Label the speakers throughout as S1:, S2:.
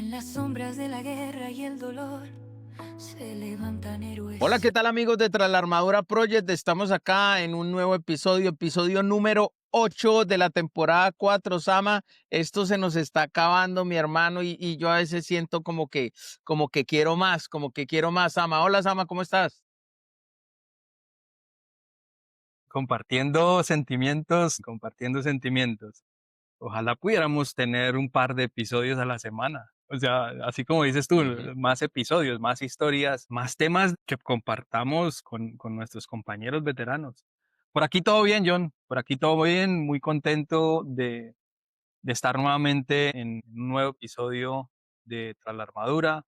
S1: En las sombras de la guerra y el dolor se levantan héroes.
S2: Hola, ¿qué tal amigos de Tras la Armadura Project? Estamos acá en un nuevo episodio número 8 de la temporada 4, Sama. Esto se nos está acabando, mi hermano, y yo a veces siento como que quiero más, Sama. Hola, Sama, ¿cómo estás?
S3: Compartiendo sentimientos, compartiendo sentimientos. Ojalá pudiéramos tener un par de episodios a la semana. O sea, así como dices tú,
S2: Ujú.
S3: más episodios, más historias, más temas que compartamos con nuestros compañeros veteranos. Por aquí todo bien, John. Por aquí todo bien. Muy contento de estar nuevamente en un nuevo episodio de Tras la Armadura.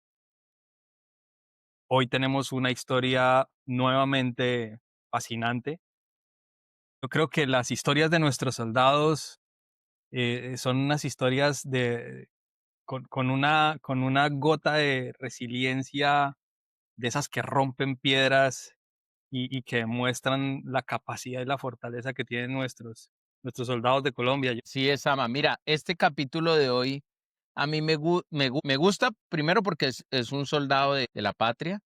S3: Hoy tenemos una historia nuevamente fascinante. Yo creo que las historias de nuestros soldados son unas historias con una gota de resiliencia, de esas que rompen piedras y que demuestran la capacidad y la fortaleza que tienen nuestros soldados de Colombia.
S2: Sí, es, Sama. Mira, este capítulo de hoy a mí me gusta primero porque es un soldado de la patria,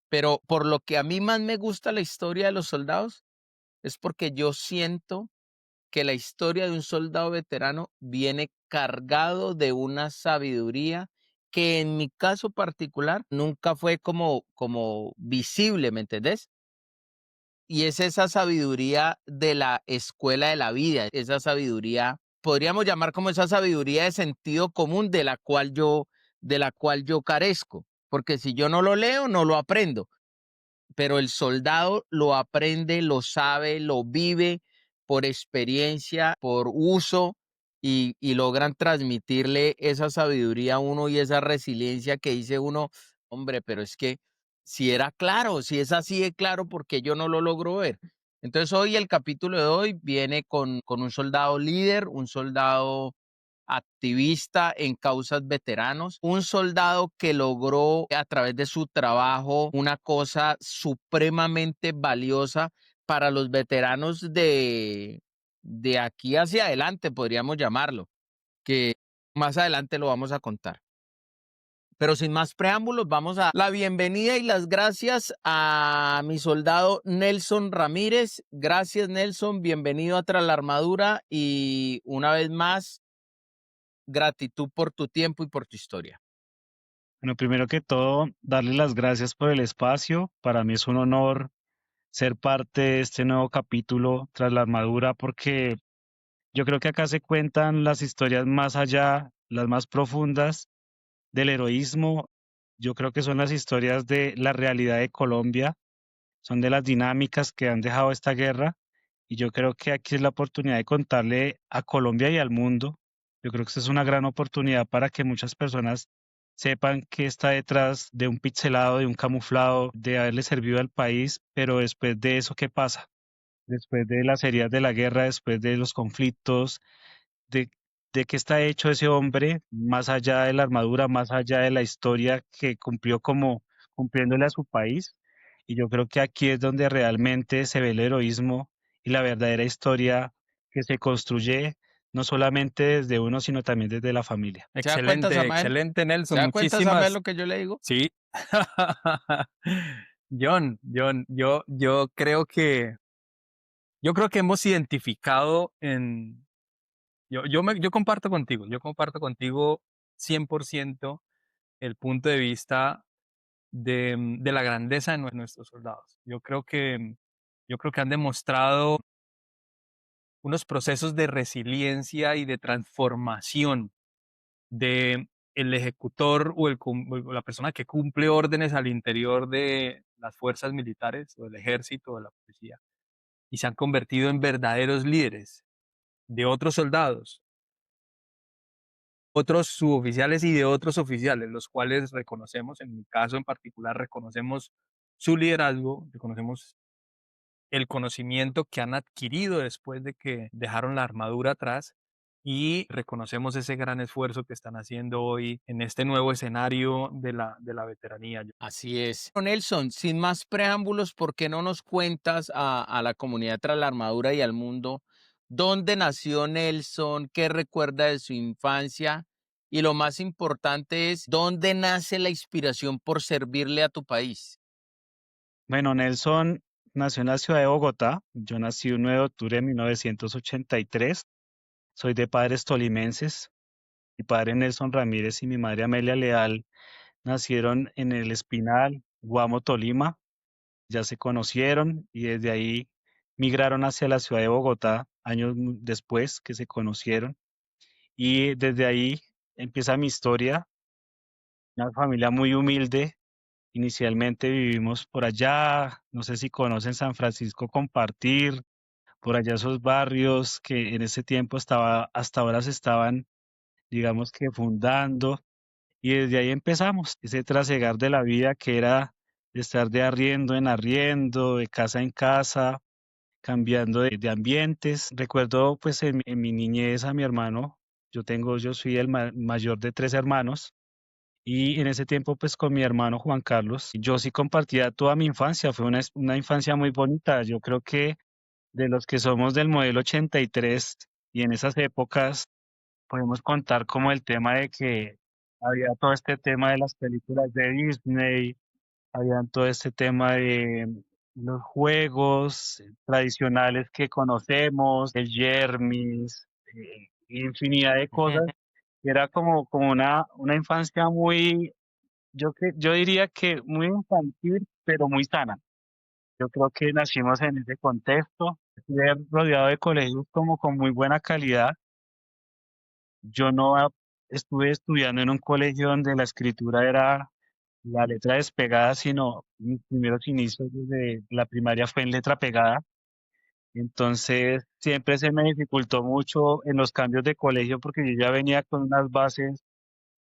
S2: pero por lo que a mí más me gusta la historia de los soldados es porque yo siento que la historia de un soldado veterano viene cargado de una sabiduría que en mi caso particular nunca fue como visible, ¿me entendés? Y es esa sabiduría de la escuela de la vida, esa sabiduría, podríamos llamar como esa sabiduría de sentido común de la cual yo carezco, porque si yo no lo leo, no lo aprendo, pero el soldado lo aprende, lo sabe, lo vive por experiencia, por uso, y logran transmitirle esa sabiduría a uno y esa resiliencia que dice uno, hombre, pero es que si era claro, si es así de claro, porque yo no lo logro ver. Entonces hoy el capítulo de hoy viene con un soldado líder, un soldado activista en causas veteranos, un soldado que logró a través de su trabajo una cosa supremamente valiosa para los veteranos de aquí hacia adelante, podríamos llamarlo, que más adelante lo vamos a contar. Pero sin más preámbulos, vamos a la bienvenida y las gracias a mi soldado Nelson Ramírez. Gracias, Nelson. Bienvenido a Tras la Armadura y una vez más, gratitud por tu tiempo y por tu historia.
S4: Bueno, primero que todo, darle las gracias por el espacio. Para mí es un honor ser parte de este nuevo capítulo tras la armadura, porque yo creo que acá se cuentan las historias más allá, las más profundas del heroísmo. Yo creo que son las historias de la realidad de Colombia, son de las dinámicas que han dejado esta guerra. Y yo creo que aquí es la oportunidad de contarle a Colombia y al mundo. Yo creo que esta es una gran oportunidad para que muchas personas sepan qué está detrás de un pixelado, de un camuflado, de haberle servido al país, pero después de eso, ¿qué pasa? Después de las heridas de la guerra, después de los conflictos, de, de qué está hecho ese hombre, más allá de la armadura, más allá de la historia que cumplió como cumpliéndole a su país. Y yo creo que aquí es donde realmente se ve el heroísmo y la verdadera historia que se construye no solamente desde uno, sino también desde la familia.
S2: ¿Se da cuenta,
S3: Excelente,
S2: Samael?
S3: excelente,
S2: ¿Se
S3: Nelson.
S2: da cuenta, Samael,
S3: Muchísimas.
S2: lo que yo le digo?
S3: Sí. John, yo creo que hemos identificado yo comparto contigo 100% el punto de vista de la grandeza de nuestros soldados. Yo creo que han demostrado unos procesos de resiliencia y de transformación de el ejecutor o la persona que cumple órdenes al interior de las fuerzas militares o del ejército o de la policía y se han convertido en verdaderos líderes de otros soldados, otros suboficiales y de otros oficiales, los cuales reconocemos, en mi caso en particular, reconocemos su liderazgo, reconocemos el conocimiento que han adquirido después de que dejaron la armadura atrás y reconocemos ese gran esfuerzo que están haciendo hoy en este nuevo escenario de la veteranía.
S2: Así es. Nelson, sin más preámbulos, ¿por qué no nos cuentas a la comunidad Tras la Armadura y al mundo dónde nació Nelson, qué recuerda de su infancia Y lo más importante es, ¿dónde nace la inspiración por servirle a tu país?
S4: Bueno, Nelson nació en la ciudad de Bogotá. Yo nací el 9 de octubre de 1983. Soy de padres tolimenses. Mi padre Nelson Ramírez y mi madre Amelia Leal nacieron en el Espinal, Guamo, Tolima. Ya se conocieron y desde ahí migraron hacia la ciudad de Bogotá años después que se conocieron. Y desde ahí empieza mi historia, una familia muy humilde. Inicialmente vivimos por allá, no sé si conocen San Francisco Compartir, por allá esos barrios que en ese tiempo hasta ahora se estaban, digamos que fundando, y desde ahí empezamos, ese trasegar de la vida que era de estar de arriendo en arriendo, de casa en casa, cambiando de ambientes. Recuerdo pues en mi niñez a mi hermano, yo soy el mayor de tres hermanos. Y en ese tiempo, pues con mi hermano Juan Carlos, yo sí compartía toda mi infancia, fue una infancia muy bonita. Yo creo que de los que somos del modelo 83 y en esas épocas, podemos contar como el tema de que había todo este tema de las películas de Disney, había todo este tema de los juegos tradicionales que conocemos, el Yermis, infinidad de cosas. Y era como una infancia muy, yo diría que muy infantil, pero muy sana. Yo creo que nacimos en ese contexto, estuve rodeado de colegios como con muy buena calidad. Yo no a- Estuve estudiando en un colegio donde la escritura era la letra despegada, sino mis primeros inicios desde la primaria fue en letra pegada. Entonces siempre se me dificultó mucho en los cambios de colegio porque yo ya venía con unas bases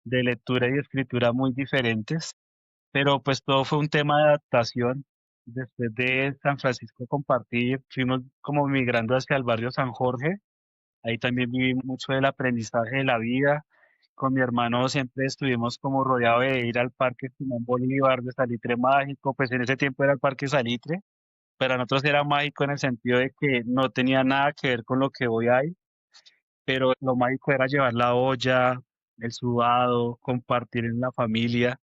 S4: de lectura y escritura muy diferentes. Pero pues todo fue un tema de adaptación. Después de San Francisco Compartir, fuimos como migrando hacia el barrio San Jorge. Ahí también viví mucho del aprendizaje de la vida. Con mi hermano siempre estuvimos como rodeados de ir al Parque Simón Bolívar, de Salitre Mágico. Pues en ese tiempo era el Parque Salitre. Para nosotros era mágico en el sentido de que no tenía nada que ver con lo que hoy hay, pero lo mágico era llevar la olla, el sudado, compartir en la familia,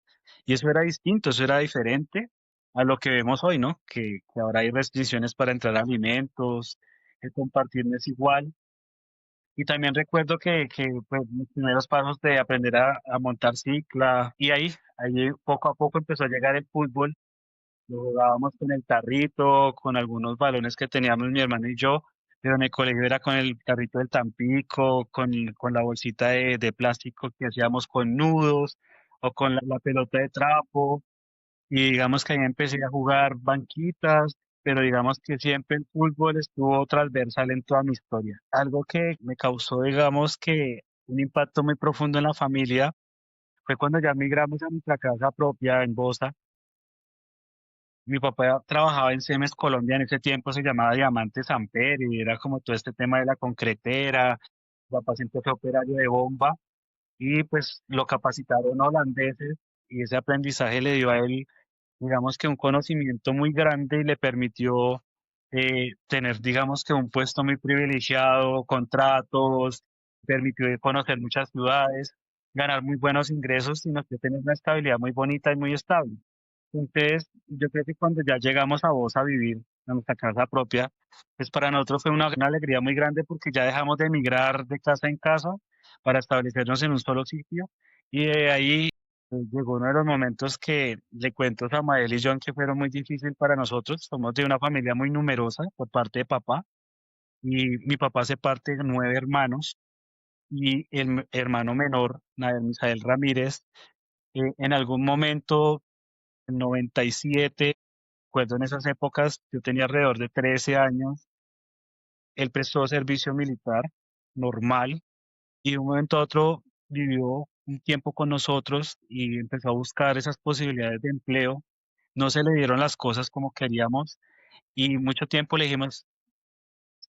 S4: y eso era distinto, eso era diferente a lo que vemos hoy, ¿no? Que ahora hay restricciones para entrar a alimentos, el compartir no es igual. Y también recuerdo que pues, mis primeros pasos de aprender a montar cicla, y ahí poco a poco empezó a llegar el fútbol. Lo jugábamos con el tarrito, con algunos balones que teníamos mi hermano y yo, pero en el colegio era con el tarrito del Tampico, con la bolsita de plástico que hacíamos con nudos o con la pelota de trapo. Y digamos que ahí empecé a jugar banquitas, pero digamos que siempre el fútbol estuvo transversal en toda mi historia. Algo que me causó, digamos que un impacto muy profundo en la familia fue cuando ya migramos a nuestra casa propia en Bosa. Mi papá trabajaba en Cemes Colombia, en ese tiempo se llamaba Diamante Samper y era como todo este tema de la concretera. Mi papá siempre fue operario de bomba y pues lo capacitaron holandeses y ese aprendizaje le dio a él, digamos que un conocimiento muy grande y le permitió tener, digamos que un puesto muy privilegiado, contratos, permitió conocer muchas ciudades, ganar muy buenos ingresos y nos dio tener una estabilidad muy bonita y muy estable. Entonces, yo creo que cuando ya llegamos a Voz a vivir a nuestra casa propia, pues para nosotros fue una alegría muy grande porque ya dejamos de emigrar de casa en casa para establecernos en un solo sitio. Y de ahí llegó uno de los momentos que le cuento a Samael y John que fueron muy difíciles para nosotros. Somos de una familia muy numerosa por parte de papá y mi papá hace parte de 9 hermanos y el hermano menor, Nader Misael Ramírez, en algún momento, en 97, recuerdo en esas épocas, yo tenía alrededor de 13 años, él prestó servicio militar normal y de un momento a otro vivió un tiempo con nosotros y empezó a buscar esas posibilidades de empleo. No se le dieron las cosas como queríamos y mucho tiempo le dijimos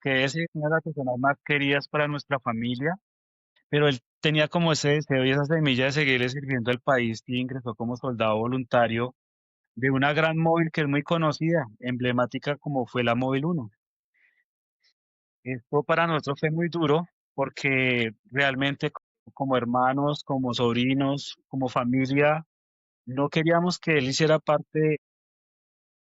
S4: que ese es una de las personas más queridas para nuestra familia, pero él tenía como ese deseo y esa semilla de seguirle sirviendo al país y ingresó como soldado voluntario de una gran móvil que es muy conocida, emblemática como fue la Móvil Uno. Esto para nosotros fue muy duro porque realmente como hermanos, como sobrinos, como familia, no queríamos que él hiciera parte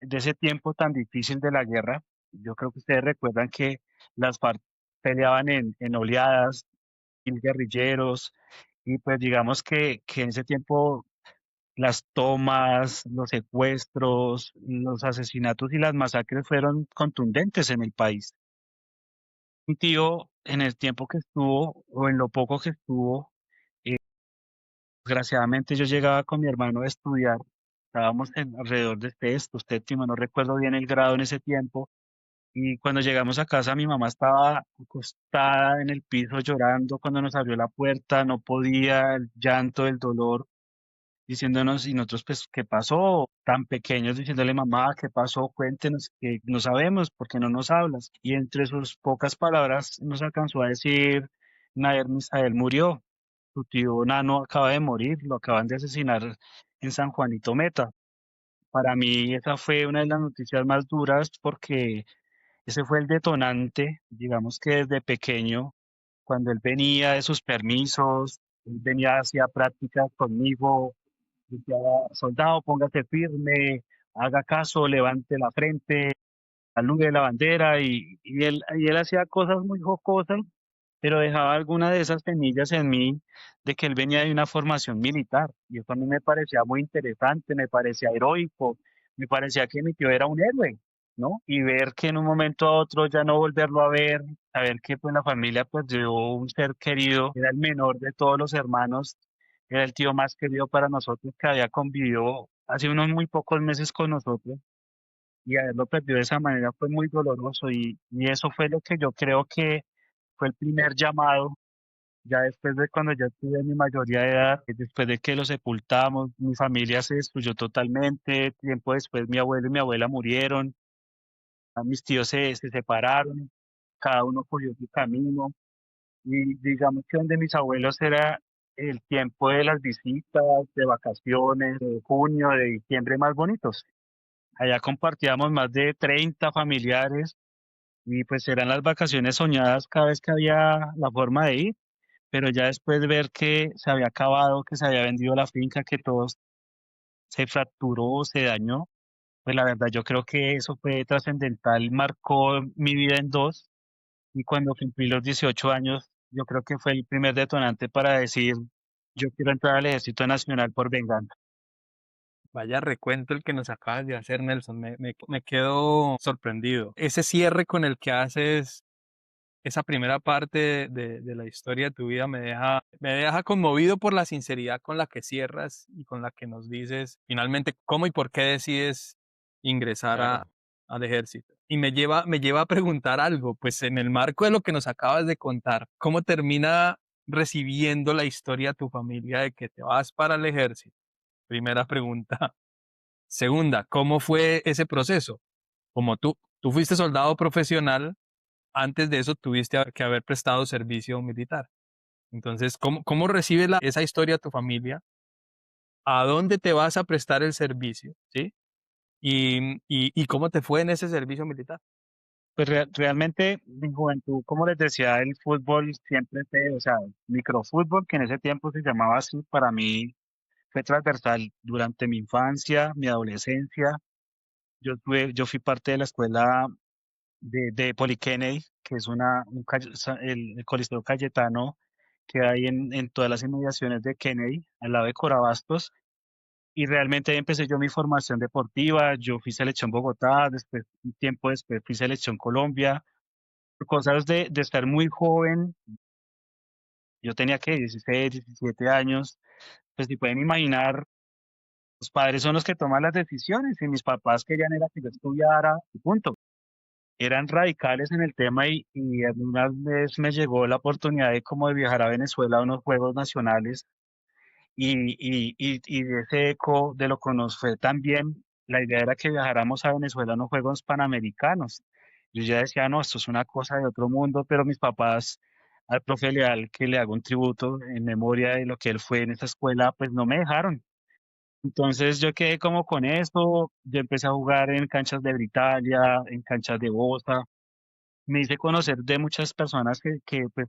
S4: de ese tiempo tan difícil de la guerra. Yo creo que ustedes recuerdan que las FARC peleaban en oleadas, y guerrilleros, y pues digamos que en ese tiempo las tomas, los secuestros, los asesinatos y las masacres fueron contundentes en el país. Un tío, en el tiempo que estuvo, o en lo poco que estuvo, desgraciadamente yo llegaba con mi hermano a estudiar, estábamos alrededor de sexto, séptimo, no recuerdo bien el grado en ese tiempo, y cuando llegamos a casa mi mamá estaba acostada en el piso llorando cuando nos abrió la puerta, no podía, el llanto, el dolor, diciéndonos, y nosotros pues, ¿qué pasó? Tan pequeños, diciéndole, mamá, ¿qué pasó? Cuéntenos, que no sabemos, porque no nos hablas. Y entre sus pocas palabras nos alcanzó a decir, Nader Misael murió, su tío Nano acaba de morir, lo acaban de asesinar en San Juanito Meta. Para mí esa fue una de las noticias más duras porque ese fue el detonante, digamos que desde pequeño, cuando él venía de sus permisos, él venía, hacía prácticas conmigo, decía, soldado, póngase firme, haga caso, levante la frente, salude la bandera, y él hacía cosas muy jocosas, pero dejaba alguna de esas semillas en mí de que él venía de una formación militar, y eso a mí me parecía muy interesante, me parecía heroico, me parecía que mi tío era un héroe, ¿no? Y ver que en un momento a otro ya no volverlo a ver, saber que pues la familia perdió un ser querido, era el menor de todos los hermanos, era el tío más querido para nosotros que había convivido hace unos muy pocos meses con nosotros, y haberlo perdido de esa manera fue muy doloroso, y eso fue lo que yo creo que fue el primer llamado, ya después de cuando ya tuve mi mayoría de edad, después de que lo sepultamos, mi familia se destruyó totalmente, tiempo después mi abuelo y mi abuela murieron, a mis tíos se separaron, cada uno cogió su camino, y digamos que donde mis abuelos era el tiempo de las visitas, de vacaciones, de junio, de diciembre más bonitos. Allá compartíamos más de 30 familiares, y pues eran las vacaciones soñadas cada vez que había la forma de ir, pero ya después de ver que se había acabado, que se había vendido la finca, que todo se fracturó, se dañó, pues la verdad yo creo que eso fue trascendental, marcó mi vida en dos, y cuando cumplí los 18 años, yo creo que fue el primer detonante para decir, yo quiero entrar al Ejército Nacional por venganza.
S3: Vaya recuento el que nos acabas de hacer, Nelson. Me quedo sorprendido. Ese cierre con el que haces esa primera parte de la historia de tu vida me deja conmovido por la sinceridad con la que cierras y con la que nos dices finalmente cómo y por qué decides ingresar
S2: Claro.
S3: al ejército. Y me lleva a preguntar algo, pues en el marco de lo que nos acabas de contar, ¿cómo termina recibiendo la historia tu familia de que te vas para el ejército? Primera pregunta. Segunda, ¿cómo fue ese proceso? Como tú fuiste soldado profesional, antes de eso tuviste que haber prestado servicio militar. Entonces, ¿cómo recibe esa historia tu familia? ¿A dónde te vas a prestar el servicio? ¿Sí? ¿Y cómo te fue en ese servicio militar?
S4: Pues realmente mi juventud, como les decía, el fútbol siempre fue, o sea, microfútbol, que en ese tiempo se llamaba así, para mí fue transversal durante mi infancia, mi adolescencia. Yo fui parte de la escuela de Poli Kennedy, que es el Coliseo Cayetano que hay en todas las inmediaciones de Kennedy, al lado de Corabastos. Y realmente ahí empecé yo mi formación deportiva. Yo fui selección Bogotá, después, un tiempo después fui selección Colombia. Por cosas de estar muy joven, yo tenía que 16, 17 años, pues si pueden imaginar, los padres son los que toman las decisiones y mis papás querían era que yo estudiara y punto. Eran radicales en el tema, y alguna vez me llegó la oportunidad de como de viajar a Venezuela a unos Juegos Nacionales, y de ese eco de lo que nos fue también, la idea era que viajáramos a Venezuela a unos Juegos Panamericanos. Yo ya decía, no, esto es una cosa de otro mundo, pero mis papás, al profe Leal, que le hago un tributo en memoria de lo que él fue en esa escuela, pues no me dejaron. Entonces yo quedé como con eso, yo empecé a jugar en canchas de Britalia, en canchas de Bosa, me hice conocer de muchas personas que pues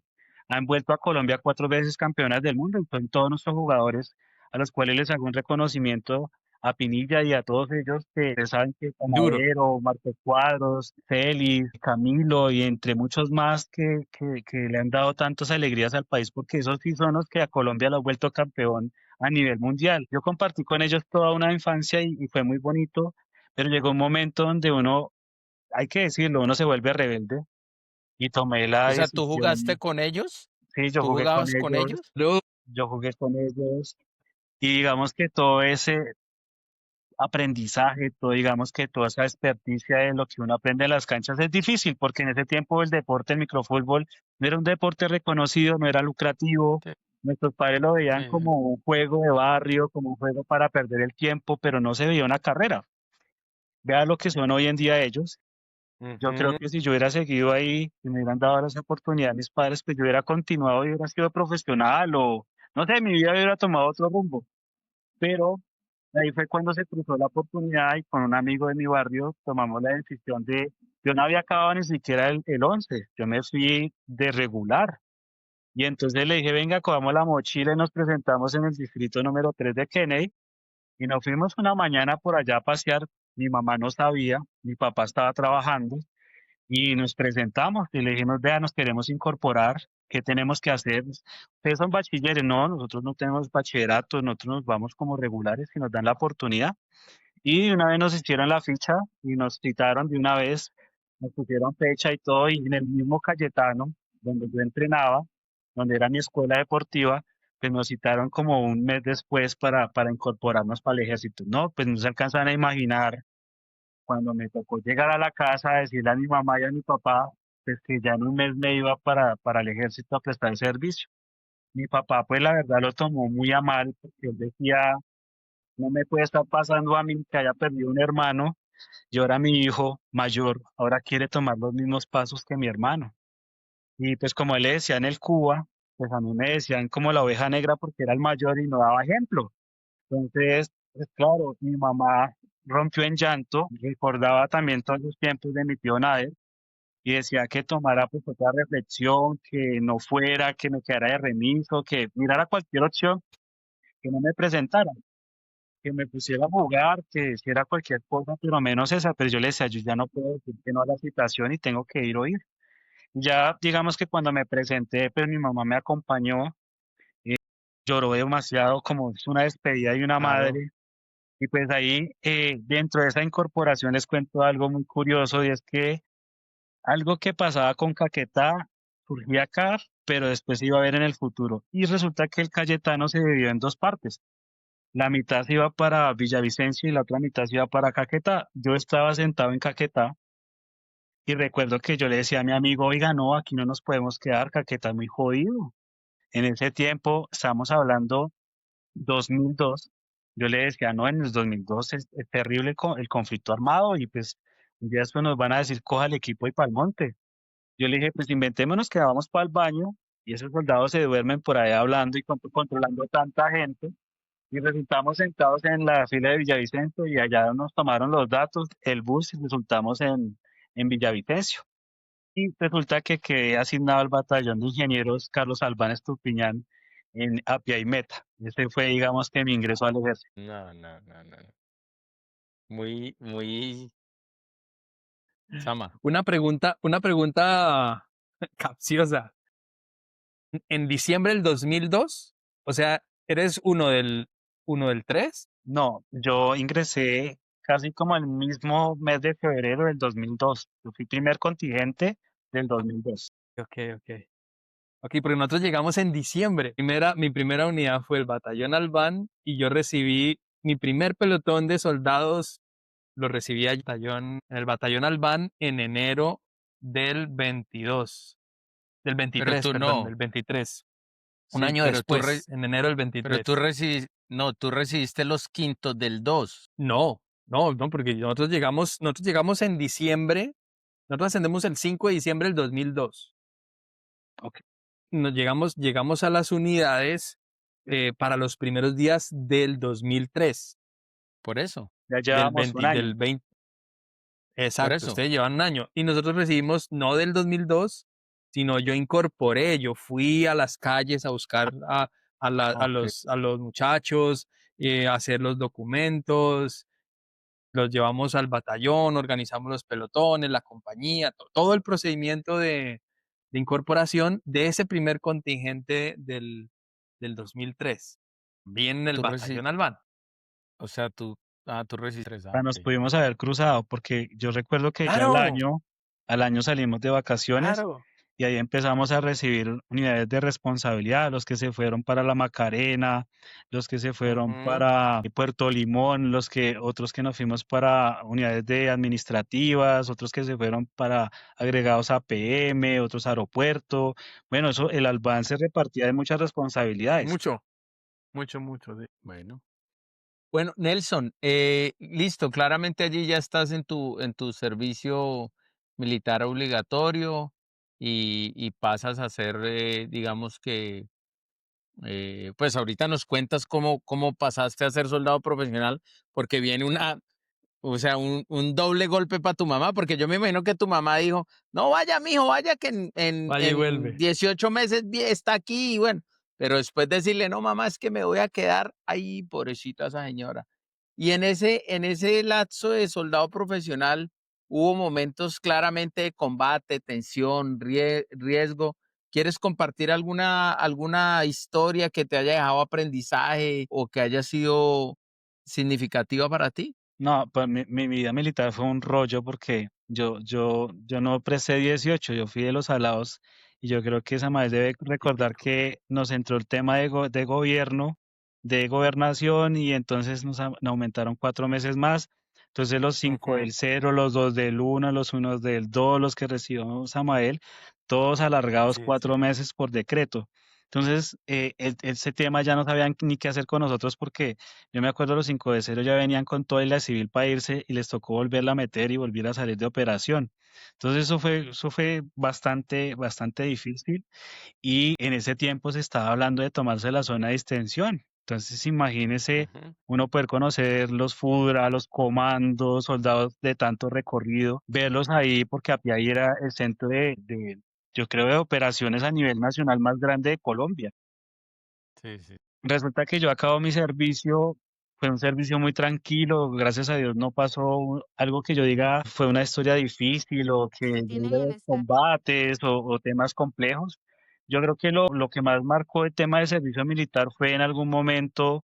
S4: han vuelto a Colombia 4 veces campeonas del mundo y son todos nuestros jugadores a los cuales les hago un reconocimiento a Pinilla y a todos ellos que ustedes saben que
S3: Duro.
S4: Panadero, Marcos Cuadros, Félix, Camilo y entre muchos más que le han dado tantas alegrías al país porque esos sí son los que a Colombia lo han vuelto campeón a nivel mundial. Yo compartí con ellos toda una infancia y fue muy bonito, pero llegó un momento donde uno, hay que decirlo, uno se vuelve rebelde y tomé la
S2: O sea, ¿tú jugaste
S4: decisión,
S2: con ellos?
S4: sí,
S2: ¿Tú jugabas con ellos?
S4: yo jugué con ellos y digamos que todo ese aprendizaje, todo, digamos que toda esa experticia de lo que uno aprende en las canchas es difícil, porque en ese tiempo el deporte, el microfútbol, no era un deporte reconocido, no era lucrativo.
S2: Sí,
S4: Nuestros padres lo veían
S2: sí.
S4: como un juego de barrio, como un juego para perder el tiempo, pero no se veía una carrera. Vea lo que son hoy en día ellos. Yo creo
S3: Ujú.
S4: que si yo hubiera seguido ahí, si me hubieran dado las oportunidades mis padres, pues yo hubiera continuado y hubiera sido profesional o, no sé, mi vida hubiera tomado otro rumbo. Pero ahí fue cuando se cruzó la oportunidad y con un amigo de mi barrio tomamos la decisión de, yo no había acabado ni siquiera el 11, yo me fui de regular. Y entonces le dije, venga, cojamos la mochila y nos presentamos en el distrito número 3 de Kennedy y nos fuimos una mañana por allá a pasear. Mi mamá no sabía, mi papá estaba trabajando y nos presentamos y le dijimos, vea, nos queremos incorporar, ¿qué tenemos que hacer? Ustedes son bachilleres, no, nosotros no tenemos bachillerato, nosotros nos vamos como regulares y nos dan la oportunidad. Y de una vez nos hicieron la ficha y nos citaron de una vez, nos pusieron fecha y todo, y en el mismo Cayetano, donde yo entrenaba, donde era mi escuela deportiva, pues nos citaron como un mes después para incorporarnos para el ejército. No, pues no se alcanzan a imaginar cuando me tocó llegar a la casa a decirle a mi mamá y a mi papá, pues que ya en un mes me iba para el ejército a prestar servicio. Mi papá, pues la verdad lo tomó muy a mal, porque él decía, no me puede estar pasando a mí que haya perdido un hermano, y ahora mi hijo mayor, ahora quiere tomar los mismos pasos que mi hermano. Y pues como él le decía en el Cuba, pues a mí me decían como la oveja negra porque era el mayor y no daba ejemplo. Entonces, pues claro, mi mamá rompió en llanto, recordaba también todos los tiempos de mi tío Nader y decía que tomara pues otra reflexión, que no fuera, que me quedara de remiso, que mirara cualquier opción, que no me presentara, que me pusiera a jugar, que hiciera cualquier cosa, pero menos esa. Pero yo le decía, yo ya no puedo decir que no a la situación y tengo que ir o ir. Ya digamos que cuando me presenté, pues mi mamá me acompañó, lloró demasiado como es una despedida de una
S2: Claro.
S4: madre. Y pues ahí, dentro de esa incorporación les cuento algo muy curioso y es que algo que pasaba con Caquetá surgía acá, pero después se iba a ver en el futuro. Y resulta que el Cayetano se dividió en dos partes. La mitad se iba para Villavicencio y la otra mitad se iba para Caquetá. Yo estaba sentado en Caquetá y recuerdo que yo le decía a mi amigo, oiga, no, aquí no nos podemos quedar, Caquetá es muy jodido. En ese tiempo, estamos hablando 2002, yo le decía, no, en el 2002 es terrible el conflicto armado y pues un día después nos van a decir, coja el equipo y pa'l monte. Yo le dije, pues inventémonos que vamos para el baño y esos soldados se duermen por ahí hablando y controlando tanta gente. Y resultamos sentados en la fila de Villavicencio y allá nos tomaron los datos, el bus y resultamos en Villavicencio. Y resulta que quedé asignado al batallón de ingenieros Carlos Albán Estupiñán en Apia y Meta. Ese fue, digamos, que mi ingreso al ejército.
S2: No, no, no, no. No. Muy, muy, Sama.
S3: Una pregunta capciosa. En diciembre del 2002, o sea, ¿eres uno del 3?
S4: No, yo ingresé casi como el mismo mes de febrero del 2002. Yo fui primer contingente del 2002.
S3: Ok, ok. Ok, porque nosotros llegamos en diciembre. Mi primera unidad fue el batallón Albán y yo recibí mi primer pelotón de soldados, lo recibí en el batallón Albán en enero del 22, del
S2: Pero
S3: 23,
S2: tú
S3: perdón,
S2: no.
S3: del 23. Un
S2: Sí,
S3: año después, en enero del
S2: pero tú
S3: 23.
S2: recibiste, no, tú recibiste los quintos del 2.
S3: No, no, no, porque nosotros llegamos en diciembre, nosotros ascendemos el 5 de diciembre del 2002.
S4: Ok,
S3: Llegamos a las unidades para los primeros días del 2003,
S2: Por eso,
S4: ya
S3: del
S4: llevamos un
S3: 20,
S4: año.
S3: del 20.
S2: por
S3: Exacto,
S2: eso.
S3: ustedes llevan un año. Y nosotros recibimos no del 2002, sino yo incorporé, yo fui a las calles a buscar
S2: Ok.
S3: a los muchachos, a hacer los documentos, los llevamos al batallón, organizamos los pelotones, la compañía, todo el procedimiento de incorporación de ese primer contingente del 2003, bien en el
S2: Tú reci
S3: batallón Albán.
S2: o sea, tú resistes,
S4: sea, nos
S2: okey.
S4: pudimos haber cruzado, porque yo recuerdo que ya
S3: Claro,
S4: al año salimos de vacaciones
S3: claro.
S4: y ahí empezamos a recibir unidades de responsabilidad, los que se fueron para La Macarena, los que se fueron
S3: Ujú.
S4: para Puerto Limón, otros que nos fuimos para unidades de administrativas, otros que se fueron para agregados a PM, otros a aeropuerto. Bueno, eso, el Albán se repartía de muchas responsabilidades.
S3: Mucho, mucho, mucho, sí.
S2: Bueno. Bueno, Nelson, listo, claramente allí ya estás en tu servicio militar obligatorio y pasas a ser, digamos que, pues ahorita nos cuentas cómo pasaste a ser soldado profesional, porque viene o sea, un doble golpe para tu mamá, porque yo me imagino que tu mamá dijo, no vaya, mijo, vaya que
S3: Vaya y
S2: en
S3: vuelve.
S2: 18 meses está aquí, y bueno, pero después decirle, no, mamá, es que me voy a quedar ahí, pobrecita esa señora. Y en ese lapso de soldado profesional hubo momentos claramente de combate, tensión, riesgo. ¿Quieres compartir alguna historia que te haya dejado aprendizaje o que haya sido significativa para ti?
S4: No, pues mi vida militar fue un rollo porque yo no presté 18, yo fui de los alados y yo creo que Samael debe recordar
S3: Típico.
S4: que nos entró el tema de gobierno, de gobernación y entonces nos aumentaron 4 meses más. Entonces los 5 del 0, los 2 del 1, los 1 del 2, los que recibió Samael, todos alargados
S3: Sí, sí.
S4: 4 meses por decreto. Entonces, ese tema ya no sabían ni qué hacer con nosotros porque yo me acuerdo los 5 de 0 ya venían con toda la civil para irse y les tocó volverla a meter y volver a salir de operación. Entonces eso fue bastante, bastante difícil y en ese tiempo se estaba hablando de tomarse la zona de distensión. Entonces imagínese
S3: Ujú.
S4: uno poder conocer los FUDRA, los comandos, soldados de tanto recorrido, verlos ahí porque ahí era el centro yo creo, de operaciones a nivel nacional más grande de Colombia.
S3: Sí, sí.
S4: Resulta que yo acabo mi servicio, fue un servicio muy tranquilo, gracias a Dios no pasó algo que yo diga fue una historia difícil o que
S5: Si
S4: yo
S5: tienes
S4: diga
S5: en esta
S4: combates o temas complejos. Yo creo que lo que más marcó el tema de servicio militar fue en algún momento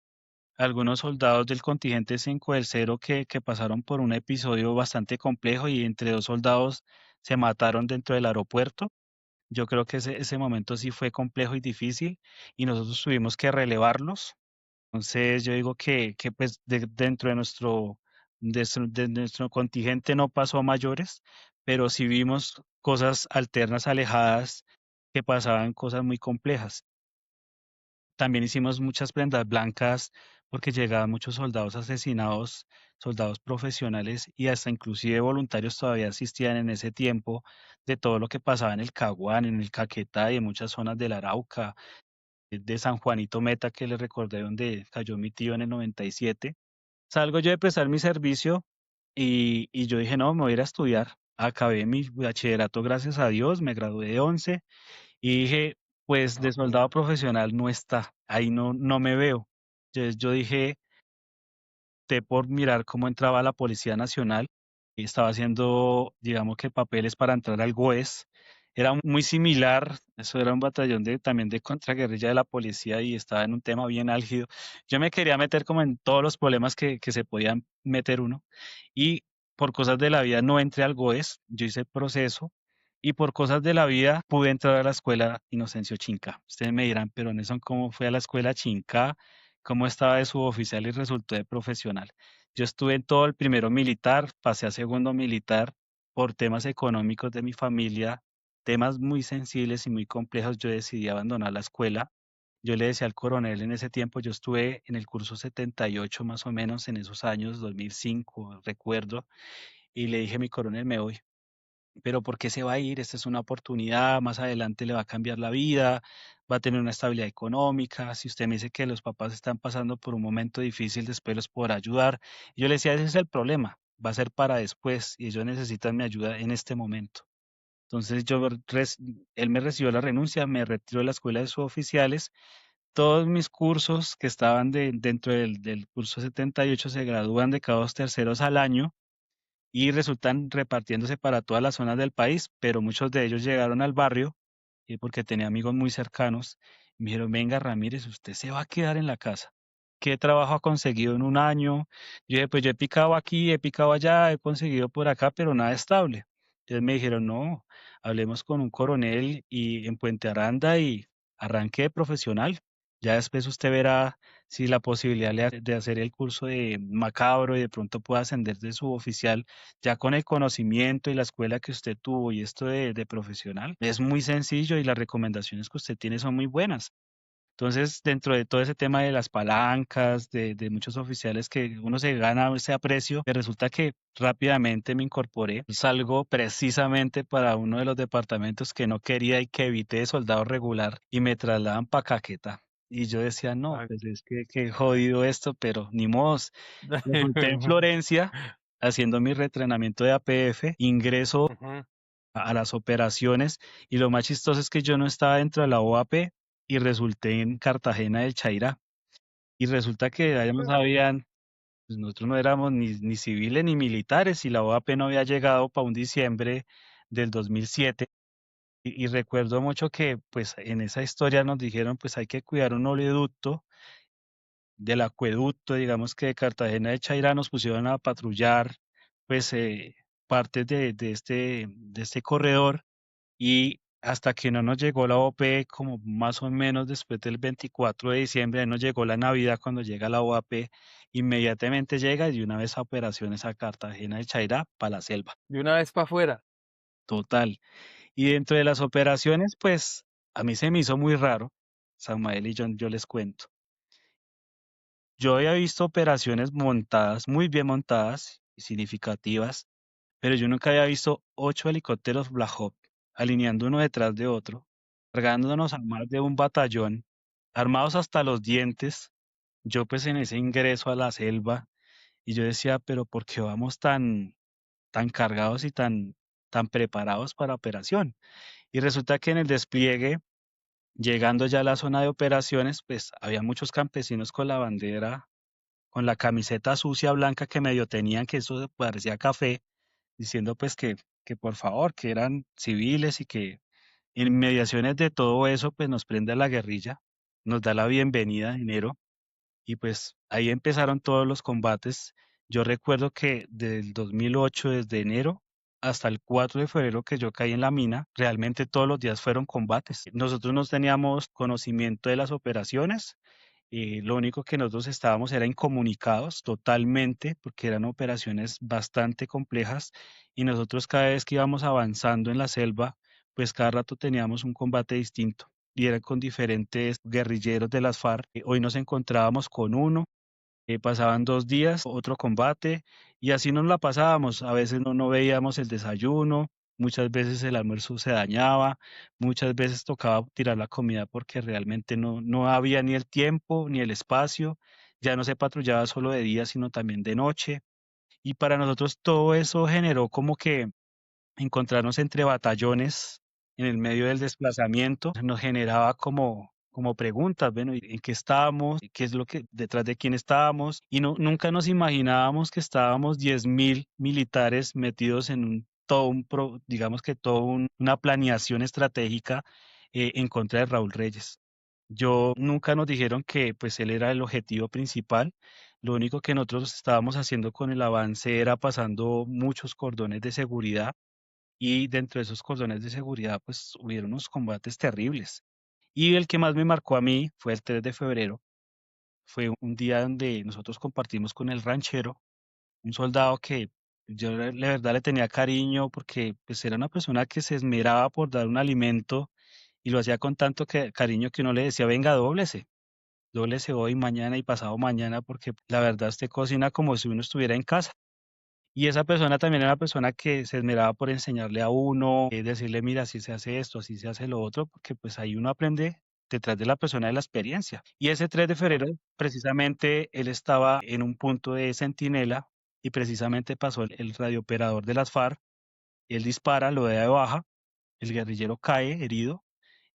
S4: algunos soldados del contingente 5 del 0 que pasaron por un episodio bastante complejo y entre 2 soldados se mataron dentro del aeropuerto. Yo creo que ese momento sí fue complejo y difícil y nosotros tuvimos que relevarlos. Entonces yo digo que pues dentro de nuestro contingente no pasó a mayores, pero sí vimos cosas alternas, alejadas, que pasaban cosas muy complejas. También hicimos muchas prendas blancas porque llegaban muchos soldados asesinados, soldados profesionales y hasta inclusive voluntarios todavía asistían en ese tiempo de todo lo que pasaba en el Caguán, en el Caquetá y en muchas zonas del Arauca, de San Juanito Meta, que les recordé donde cayó mi tío en el 97. Salgo yo de prestar mi servicio y yo dije, no, me voy a ir a estudiar. Acabé mi bachillerato, gracias a Dios, me gradué de 11 y dije, pues de
S3: Ujú.
S4: soldado profesional no está, ahí no me veo. Entonces yo dije, por mirar cómo entraba la Policía Nacional y estaba haciendo, digamos que papeles para entrar al GOES. Era muy similar, eso era un batallón también de contraguerrilla de la policía y estaba en un tema bien álgido. Yo me quería meter como en todos los problemas que se podían meter uno y por cosas de la vida no entré al GOES, yo hice el proceso y por cosas de la vida pude entrar a la escuela Inocencio Chinca. Ustedes me dirán, pero Nelson, ¿cómo fue a la escuela Chinca? ¿Cómo estaba de suboficial y resultó de profesional? Yo estuve en todo el primero militar, pasé a segundo militar por temas económicos de mi familia, temas muy sensibles y muy complejos. Yo decidí abandonar la escuela. Yo le decía al coronel en ese tiempo, yo estuve en el curso 78 más o menos en esos años, 2005, recuerdo, y le dije, mi coronel, me voy. Pero ¿por qué se va a ir? Esta es una oportunidad, más adelante le va a cambiar la vida, va a tener una estabilidad económica. Si usted me dice que los papás están pasando por un momento difícil, después los podrá ayudar. Y yo le decía, ese es el problema, va a ser para después y ellos necesitan mi ayuda en este momento. Entonces él me recibió la renuncia, me retiró de la escuela de suboficiales. Todos mis cursos que estaban dentro del curso 78 se gradúan de cada 2 terceros al año y resultan repartiéndose para todas las zonas del país, pero muchos de ellos llegaron al barrio porque tenía amigos muy cercanos y me dijeron, venga Ramírez, usted se va a quedar en la casa. ¿Qué trabajo ha conseguido en un año? Yo dije, pues yo he picado aquí, he picado allá, he conseguido por acá, pero nada estable. Entonces me dijeron, no, hablemos con un coronel y en Puente Aranda y arranque de profesional. Ya después usted verá si la posibilidad de hacer el curso de macabro y de pronto pueda ascender de suboficial ya con el conocimiento y la escuela que usted tuvo y esto de profesional, es muy sencillo y las recomendaciones que usted tiene son muy buenas. Entonces, dentro de todo ese tema de las palancas, de muchos oficiales que uno se gana ese aprecio, resulta que rápidamente me incorporé. Salgo precisamente para uno de los departamentos que no quería y que evité de soldado regular y me trasladan para Caquetá. Y yo decía, no,
S3: Ah,
S4: pues es que jodido esto, pero ni modos. Resulté en Florencia haciendo mi reentrenamiento de APF, ingreso
S3: Ujú.
S4: a las operaciones y lo más chistoso es que yo no estaba dentro de la OAP y resulté en Cartagena del Chairá. Y resulta que allá no sabían, pues nosotros no éramos ni civiles ni militares y la OAP no había llegado para un diciembre del 2007. Y recuerdo mucho que pues en esa historia nos dijeron pues hay que cuidar un oleoducto del acueducto, digamos que de Cartagena de Chairá nos pusieron a patrullar pues partes de este corredor y hasta que no nos llegó la OP, como más o menos después del 24 de diciembre, ahí nos llegó la Navidad cuando llega la OAP, inmediatamente llega y de una vez a operaciones a Cartagena de Chairá para la selva,
S3: De una vez para afuera.
S4: total. Y dentro de las operaciones, pues a mí se me hizo muy raro, Samuel y yo les cuento. Yo había visto operaciones montadas, muy bien montadas y significativas, pero yo nunca había visto 8 helicópteros Black Hawk alineando uno detrás de otro, cargándonos a más de un batallón, armados hasta los dientes. Yo pues en ese ingreso a la selva y yo decía, pero ¿por qué vamos tan cargados y tan preparados para operación? Y resulta que en el despliegue, llegando ya a la zona de operaciones, pues había muchos campesinos con la bandera, con la camiseta sucia blanca que medio tenían, que eso parecía café, diciendo pues que por favor, que eran civiles y que en inmediaciones de todo eso pues nos prende a la guerrilla, nos da la bienvenida en enero y pues ahí empezaron todos los combates. Yo recuerdo que del 2008, desde enero hasta el 4 de febrero que yo caí en la mina, realmente todos los días fueron combates. Nosotros no teníamos conocimiento de las operaciones, lo único que nosotros estábamos era incomunicados totalmente porque eran operaciones bastante complejas y nosotros cada vez que íbamos avanzando en la selva, pues cada rato teníamos un combate distinto y era con diferentes guerrilleros de las FARC. Hoy nos encontrábamos con uno, pasaban 2 días, otro combate, y así nos la pasábamos. A veces no veíamos el desayuno, muchas veces el almuerzo se dañaba, muchas veces tocaba tirar la comida porque realmente no había ni el tiempo ni el espacio. Ya no se patrullaba solo de día, sino también de noche. Y para nosotros todo eso generó como que encontrarnos entre batallones en el medio del desplazamiento nos generaba como preguntas, bueno, ¿en qué estábamos? ¿Qué es lo que, detrás de quién estábamos? Y nunca nos imaginábamos que estábamos 10.000 militares metidos en digamos que una planeación estratégica en contra de Raúl Reyes. Nunca nos dijeron que pues él era el objetivo principal. Lo único que nosotros estábamos haciendo con el avance era pasando muchos cordones de seguridad y dentro de esos cordones de seguridad pues hubieron unos combates terribles. Y el que más me marcó a mí fue el 3 de febrero. Fue un día donde nosotros compartimos con el ranchero, un soldado que yo la verdad le tenía cariño porque pues era una persona que se esmeraba por dar un alimento y lo hacía con tanto cariño que uno le decía, venga, dóblese hoy, mañana y pasado mañana porque la verdad usted cocina como si uno estuviera en casa. Y esa persona también era una persona que se esmeraba por enseñarle a uno, decirle, mira, así se hace esto, así se hace lo otro, porque pues ahí uno aprende detrás de la persona de la experiencia. Y ese 3 de febrero, precisamente, él estaba en un punto de centinela y precisamente pasó el radiooperador de las FARC, él dispara, lo da de baja el guerrillero cae herido,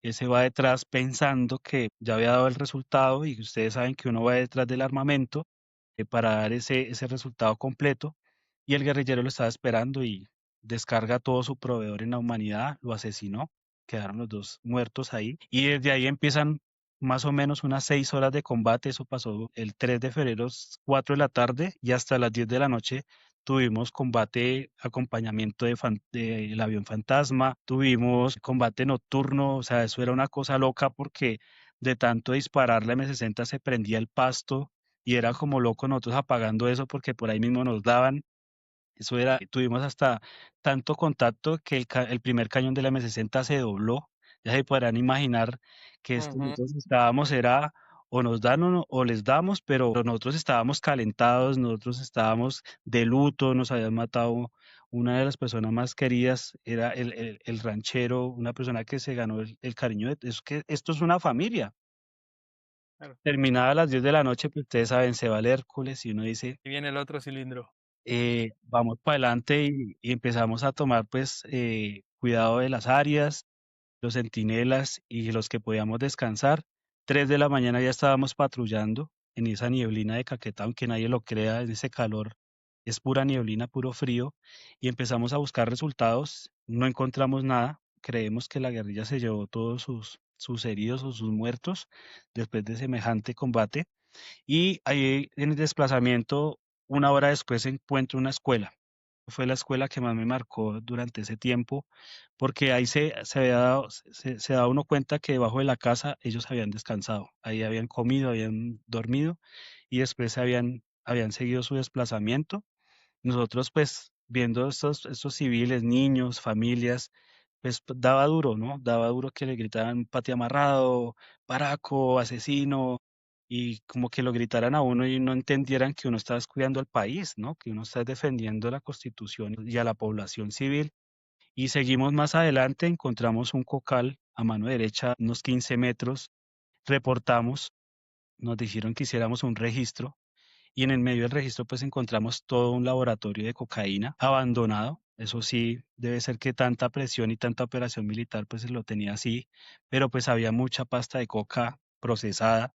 S4: él se va detrás pensando que ya había dado el resultado y ustedes saben que uno va detrás del armamento para dar ese resultado completo y el guerrillero lo estaba esperando y descarga a todo su proveedor en la humanidad, lo asesinó, quedaron los dos muertos ahí y desde ahí empiezan más o menos unas 6 horas de combate, eso pasó el 3 de febrero, 4 de la tarde y hasta las 10 de la noche tuvimos combate, acompañamiento del avión fantasma, tuvimos combate nocturno, o sea, eso era una cosa loca porque de tanto disparar la M60 se prendía el pasto y era como loco nosotros apagando eso porque por ahí mismo nos daban. Eso era, tuvimos hasta tanto contacto que el primer cañón de la M60 se dobló. Ya se podrán imaginar que esto
S2: Ujú.
S4: nosotros estábamos, era o nos dan o les damos, pero nosotros estábamos calentados, nosotros estábamos de luto, nos habían matado una de las personas más queridas, era el ranchero, una persona que se ganó el cariño es que esto es una familia.
S3: Claro.
S4: Terminada a las 10 de la noche, pues ustedes saben, se va el Hércules y uno dice,
S3: Y viene el otro cilindro.
S4: vamos para adelante y empezamos a tomar pues cuidado de las áreas, los centinelas y los que podíamos descansar. 3 de la mañana ya estábamos patrullando en esa nieblina de Caquetá, aunque nadie lo crea, en ese calor es pura nieblina, puro frío, y empezamos a buscar resultados. No encontramos nada. Creemos que la guerrilla se llevó todos sus heridos o sus muertos después de semejante combate. Y ahí en el desplazamiento, una hora después encuentro una escuela. Fue la escuela que más me marcó durante ese tiempo, porque ahí se había dado, se daba uno cuenta que debajo de la casa ellos habían descansado, ahí habían comido, habían dormido y después habían seguido su desplazamiento. Nosotros, pues, viendo estos civiles, niños, familias, pues daba duro, ¿no? Daba duro que le gritaran pate amarrado, paraco, asesino, y como que lo gritaran a uno y no entendieran que uno está cuidando al país, ¿no? Que uno está defendiendo la Constitución y a la población civil. Y seguimos más adelante, encontramos un cocal a mano derecha, unos 15 metros, reportamos, nos dijeron que hiciéramos un registro y en el medio del registro pues encontramos todo un laboratorio de cocaína abandonado. Eso sí, debe ser que tanta presión y tanta operación militar pues lo tenía así, pero pues había mucha pasta de coca procesada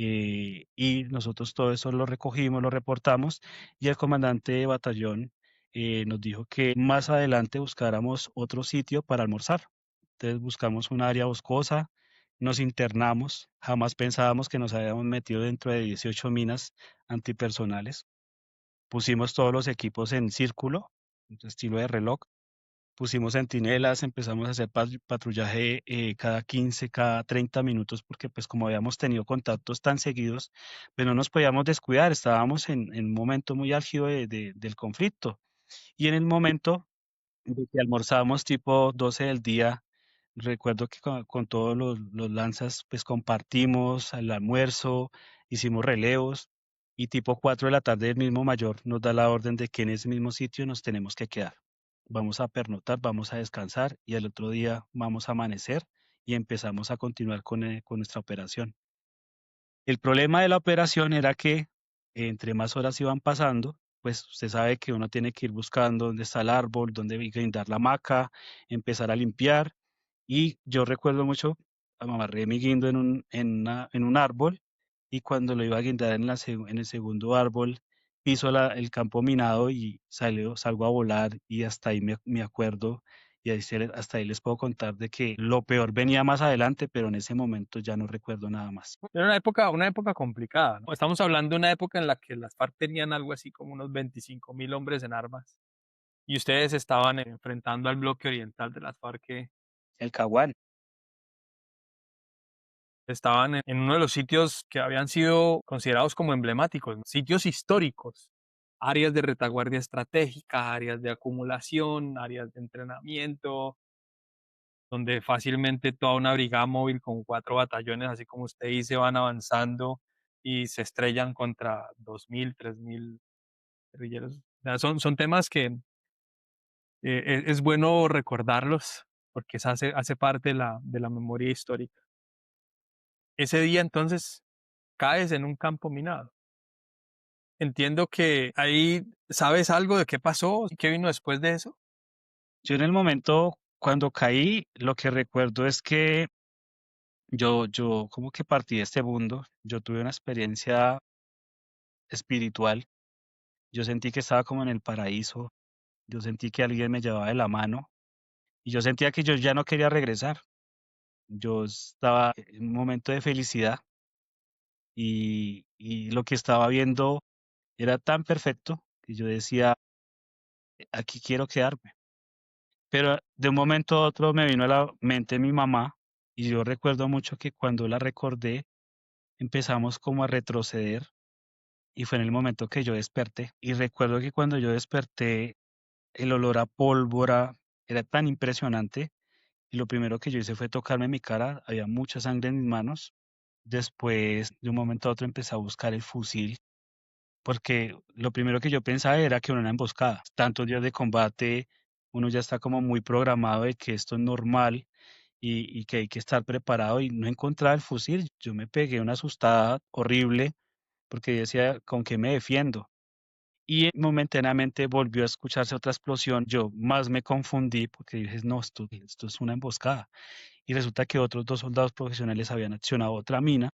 S4: y nosotros todo eso lo recogimos, lo reportamos y el comandante de batallón nos dijo que más adelante buscáramos otro sitio para almorzar. Entonces buscamos un área boscosa, nos internamos, jamás pensábamos que nos habíamos metido dentro de 18 minas antipersonales. Pusimos todos los equipos en círculo, estilo de reloj, pusimos centinelas, empezamos a hacer patrullaje cada 15, cada 30 minutos, porque pues como habíamos tenido contactos tan seguidos, pues no nos podíamos descuidar, estábamos en un momento muy álgido del conflicto. Y en el momento de que almorzábamos tipo 12 del día, recuerdo que con todos los lanzas, pues compartimos el almuerzo, hicimos relevos y tipo 4 de la tarde el mismo mayor nos da la orden de que en ese mismo sitio nos tenemos que quedar. Vamos a pernotar, vamos a descansar y el otro día vamos a amanecer y empezamos a continuar con nuestra operación. El problema de la operación era que entre más horas iban pasando, pues usted sabe que uno tiene que ir buscando dónde está el árbol, dónde guindar la hamaca, empezar a limpiar. Y yo recuerdo mucho, amarré mi guindo en un árbol y cuando lo iba a guindar en el segundo árbol, piso el campo minado y salgo a volar y hasta ahí me acuerdo y hasta ahí les puedo contar de que lo peor venía más adelante, pero en ese momento ya no recuerdo nada más.
S3: Era una época complicada, ¿no? Estamos hablando de una época en la que las FARC tenían algo así como unos 25.000 hombres en armas y ustedes estaban enfrentando al bloque oriental de las FARC que
S4: El Caguán.
S3: estaban en uno de los sitios que habían sido considerados como emblemáticos, ¿no? Sitios históricos, áreas de retaguardia estratégica, áreas de acumulación, áreas de entrenamiento, donde fácilmente toda una brigada móvil con 4 batallones, así como usted dice, van avanzando y se estrellan contra 2.000, 3.000 guerrilleros. O sea, son temas que es bueno recordarlos porque hace parte de la memoria histórica. Ese día entonces caes en un campo minado. Entiendo que ahí sabes algo de qué pasó, qué vino después de eso.
S4: Yo en el momento Cuando caí, lo que recuerdo es que yo como que partí de este mundo, yo tuve una experiencia espiritual, yo sentí que estaba como en el paraíso, yo sentí que alguien me llevaba de la mano y yo sentía que yo ya no quería regresar. Yo estaba en un momento de felicidad y lo que estaba viendo era tan perfecto que yo decía, aquí quiero quedarme. Pero de un momento a otro me vino a la mente mi mamá y yo recuerdo mucho que cuando la recordé empezamos como a retroceder y fue en el momento que yo desperté. Y recuerdo que cuando yo desperté el olor a pólvora era tan impresionante y lo primero que yo hice fue tocarme mi cara, había mucha sangre en mis manos. Después, de un momento a otro, empecé a buscar el fusil, porque lo primero que yo pensaba era que era una emboscada. Tantos días de combate, uno ya está como muy programado de que esto es normal y que hay que estar preparado y no encontraba el fusil. Yo me pegué una asustada horrible porque decía, ¿con qué me defiendo? Y momentáneamente volvió a escucharse otra explosión. Yo más me confundí porque dije, no, esto es una emboscada. Y resulta que otros dos soldados profesionales habían accionado otra mina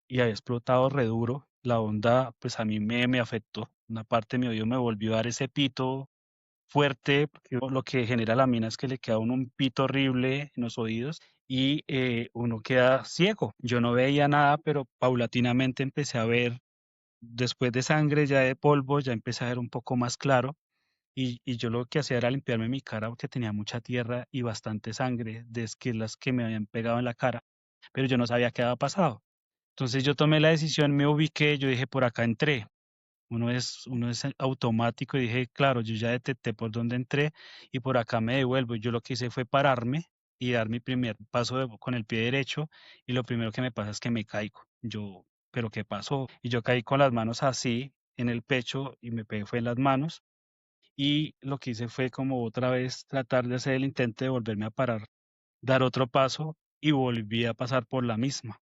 S4: y había explotado re duro. La onda, pues a mí me afectó. Una parte de mi oído me volvió a dar ese pito fuerte, porque lo que genera la mina es que le queda a uno un pito horrible en los oídos y uno queda ciego. Yo no veía nada, pero paulatinamente empecé a ver, después de sangre, ya de polvo, ya empecé a ver un poco más claro. Y yo lo que hacía era limpiarme mi cara porque tenía mucha tierra y bastante sangre de esquirlas que me habían pegado en la cara, pero yo no sabía qué había pasado. Entonces yo tomé la decisión, me ubiqué, yo dije, por acá entré. Uno es automático y dije, claro, yo ya detecté por dónde entré y por acá me devuelvo. Yo lo que hice fue pararme y dar mi primer paso con el pie derecho y lo primero que me pasa es que me caigo. Yo, ¿pero qué pasó? Y yo caí con las manos así en el pecho y me pegué fue en las manos y lo que hice fue como otra vez tratar de hacer el intento de volverme a parar, dar otro paso y volví a pasar por la misma.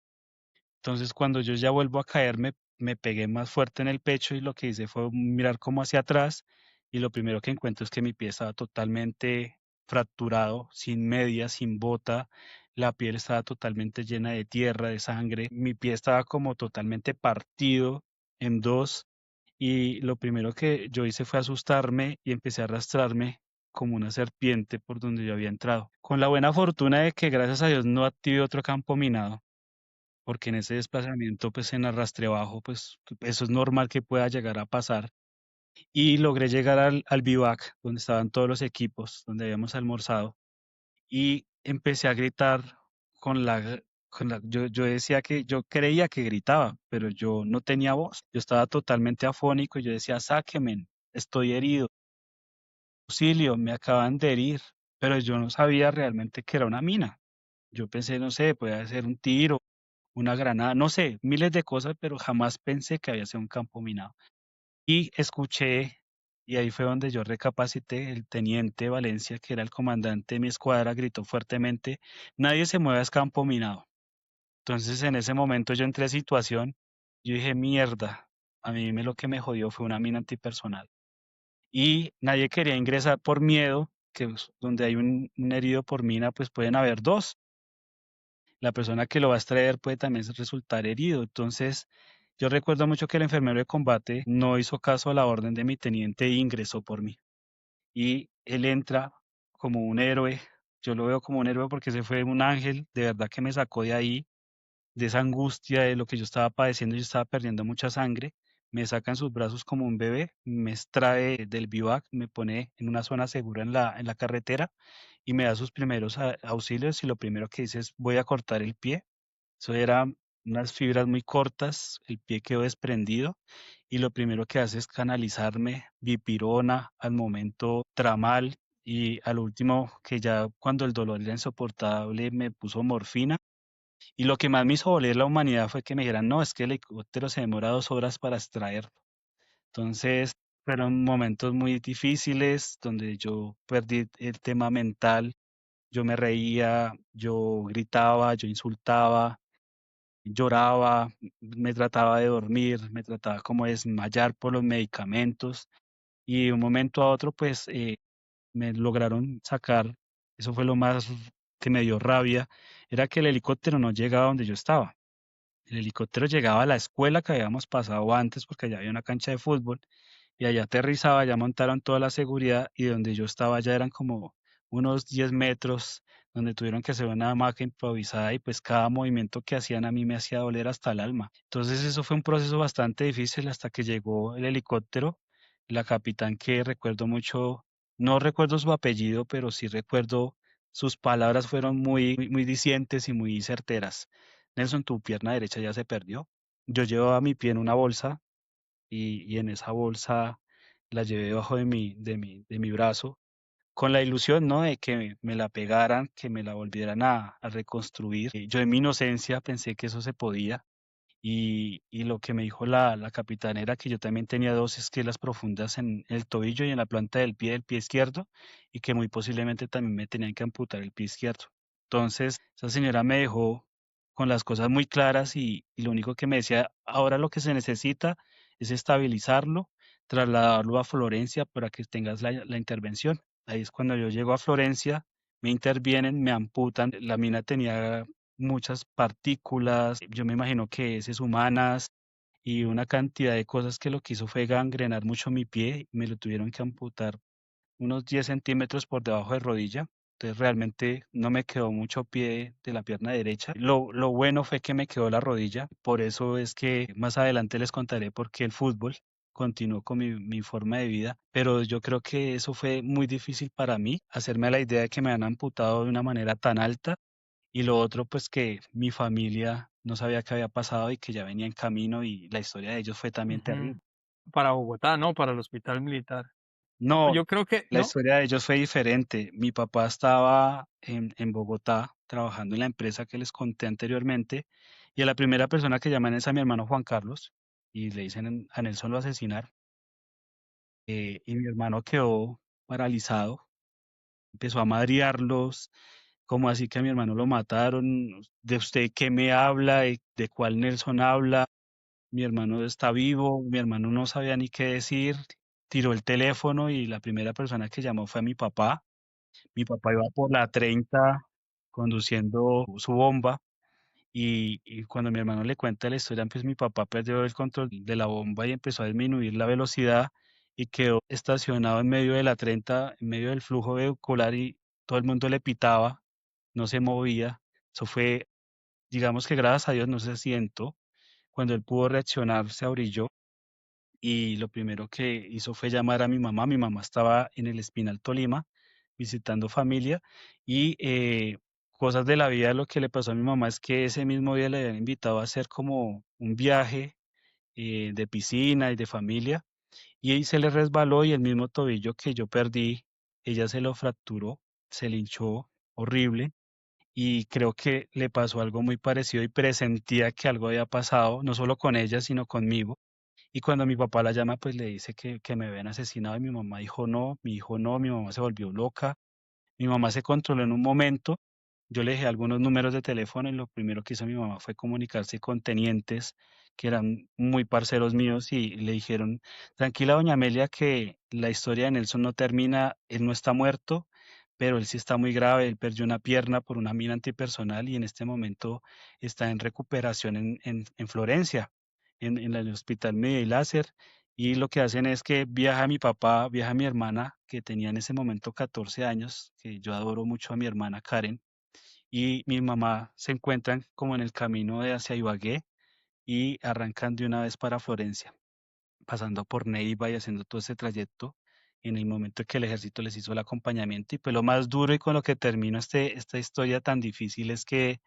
S4: Entonces, cuando yo ya vuelvo a caerme, me pegué más fuerte en el pecho y lo que hice fue mirar como hacia atrás y lo primero que encuentro es que mi pie estaba totalmente fracturado, sin media, sin bota, la piel estaba totalmente llena de tierra, de sangre, mi pie estaba como totalmente partido en dos y lo primero que yo hice fue asustarme y empecé a arrastrarme como una serpiente por donde yo había entrado. Con la buena fortuna de que gracias a Dios no activé otro campo minado porque en ese desplazamiento, pues en arrastre bajo, pues eso es normal que pueda llegar a pasar. Y logré llegar al bivac, donde estaban todos los equipos, donde habíamos almorzado, y empecé a gritar yo decía que yo creía que gritaba, pero yo no tenía voz. Yo estaba totalmente afónico y yo decía, sáquenme, estoy herido, auxilio, me acaban de herir, pero yo no sabía realmente que era una mina. Yo pensé, no sé, puede ser un tiro, una granada, no sé, miles de cosas, pero jamás pensé que había sido un campo minado. Y escuché, y ahí fue donde yo recapacité, el teniente Valencia, que era el comandante de mi escuadra, gritó fuertemente, nadie se mueva, es campo minado. Entonces en ese momento yo entré en situación, yo dije, mierda, a mí lo que me jodió fue una mina antipersonal. Y nadie quería ingresar por miedo, que donde hay un herido por mina, pues pueden haber dos. La persona que lo va a extraer puede también resultar herido. Entonces, yo recuerdo mucho que el enfermero de combate no hizo caso a la orden de mi teniente e ingresó por mí. Y él entra como un héroe. Yo lo veo como un héroe porque ese fue un ángel, de verdad que me sacó de ahí, de esa angustia de lo que yo estaba padeciendo. Yo estaba perdiendo mucha sangre. Me saca en sus brazos como un bebé, me extrae del bivac, me pone en una zona segura en la carretera y me da sus primeros auxilios y lo primero que dice es voy a cortar el pie. Eso eran unas fibras muy cortas, el pie quedó desprendido y lo primero que hace es canalizarme dipirona, al momento tramal y al último que ya cuando el dolor era insoportable me puso morfina y lo que más me hizo doler la humanidad fue que me dijeran, no, es que el helicóptero se demora 2 horas para extraerlo. Entonces fueron momentos muy difíciles donde yo perdí el tema mental, yo me reía, yo gritaba, yo insultaba, lloraba, me trataba de dormir, me trataba como de desmayar por los medicamentos y de un momento a otro pues me lograron sacar eso fue lo más que me dio rabia, era que el helicóptero no llegaba donde yo estaba. El helicóptero llegaba a la escuela que habíamos pasado antes porque allá había una cancha de fútbol y allá aterrizaba, ya montaron toda la seguridad y donde yo estaba ya eran como unos 10 metros donde tuvieron que hacer una hamaca improvisada y pues cada movimiento que hacían a mí me hacía doler hasta el alma. Entonces eso fue un proceso bastante difícil hasta que llegó el helicóptero, la capitán que recuerdo mucho, no recuerdo su apellido, pero sí recuerdo sus palabras fueron muy dicientes y muy certeras. Nelson, tu pierna derecha ya se perdió. Yo llevaba mi pie en una bolsa y en esa bolsa la llevé debajo de mi brazo, con la ilusión, ¿no? De que me la pegaran, que me la volvieran a reconstruir. Yo en mi inocencia pensé que eso se podía. Y lo que me dijo la capitana era que yo también tenía dos esquelas profundas en el tobillo y en la planta del pie izquierdo, y que muy posiblemente también me tenían que amputar el pie izquierdo. Entonces, esa señora me dejó con las cosas muy claras y lo único que me decía, ahora lo que se necesita es estabilizarlo, trasladarlo a Florencia para que tengas la intervención. Ahí es cuando yo llego a Florencia, me intervienen, me amputan, la mina tenía muchas partículas, yo me imagino que heces humanas y una cantidad de cosas que lo que hizo fue gangrenar mucho mi pie, me lo tuvieron que amputar unos 10 centímetros por debajo de rodilla. Entonces realmente no me quedó mucho pie de la pierna derecha. Lo bueno fue que me quedó la rodilla. Por eso es que más adelante les contaré por qué el fútbol continuó con mi forma de vida. Pero yo creo que eso fue muy difícil para mí, hacerme a la idea de que me han amputado de una manera tan alta. Y lo otro, pues que mi familia no sabía qué había pasado y que ya venía en camino y la historia de ellos fue también
S3: Ujú.
S4: terrible.
S3: Para Bogotá, ¿no? Para el hospital militar.
S4: No,
S3: Yo creo que,
S4: la
S3: ¿no?
S4: historia de ellos fue diferente. Mi papá estaba en Bogotá trabajando en la empresa que les conté anteriormente y a la primera persona que llaman es a mi hermano Juan Carlos y le dicen a Nelson lo asesinaron. Y mi hermano quedó paralizado, empezó a madrearlos, como así que a mi hermano lo mataron, de usted qué me habla, de cuál Nelson habla, mi hermano está vivo, mi hermano no sabía ni qué decir, tiró el teléfono y la primera persona que llamó fue a mi papá. Mi papá iba por la 30 conduciendo su bomba y cuando mi hermano le cuenta la historia, pues mi papá perdió el control de la bomba y empezó a disminuir la velocidad y quedó estacionado en medio de la 30, en medio del flujo vehicular y todo el mundo le pitaba, no se movía. Eso fue, digamos que gracias a Dios no se accidentó. Cuando él pudo reaccionar, se orilló y lo primero que hizo fue llamar a mi mamá. Mi mamá estaba en el Espinal Tolima visitando familia y cosas de la vida, lo que le pasó a mi mamá es que ese mismo día le habían invitado a hacer como un viaje de piscina y de familia y ahí se le resbaló y el mismo tobillo que yo perdí, ella se lo fracturó, se le hinchó horrible y creo que le pasó algo muy parecido y presentía que algo había pasado, no solo con ella, sino conmigo. Y cuando mi papá la llama, pues le dice que me habían asesinado y mi mamá dijo no, mi hijo no, mi mamá se volvió loca, mi mamá se controló en un momento, yo le dejé algunos números de teléfono y lo primero que hizo mi mamá fue comunicarse con tenientes que eran muy parceros míos y le dijeron, tranquila doña Amelia que la historia de Nelson no termina, él no está muerto, pero él sí está muy grave, él perdió una pierna por una mina antipersonal y en este momento está en recuperación en Florencia, en el Hospital Media y Láser. Y lo que hacen es que viaja mi papá, viaja mi hermana, que tenía en ese momento 14 años, que yo adoro mucho a mi hermana Karen, y mi mamá se encuentran como en el camino de hacia Ibagué y arrancan de una vez para Florencia, pasando por Neiva y haciendo todo ese trayecto en el momento que el ejército les hizo el acompañamiento. Y pues lo más duro y con lo que termino esta historia tan difícil es que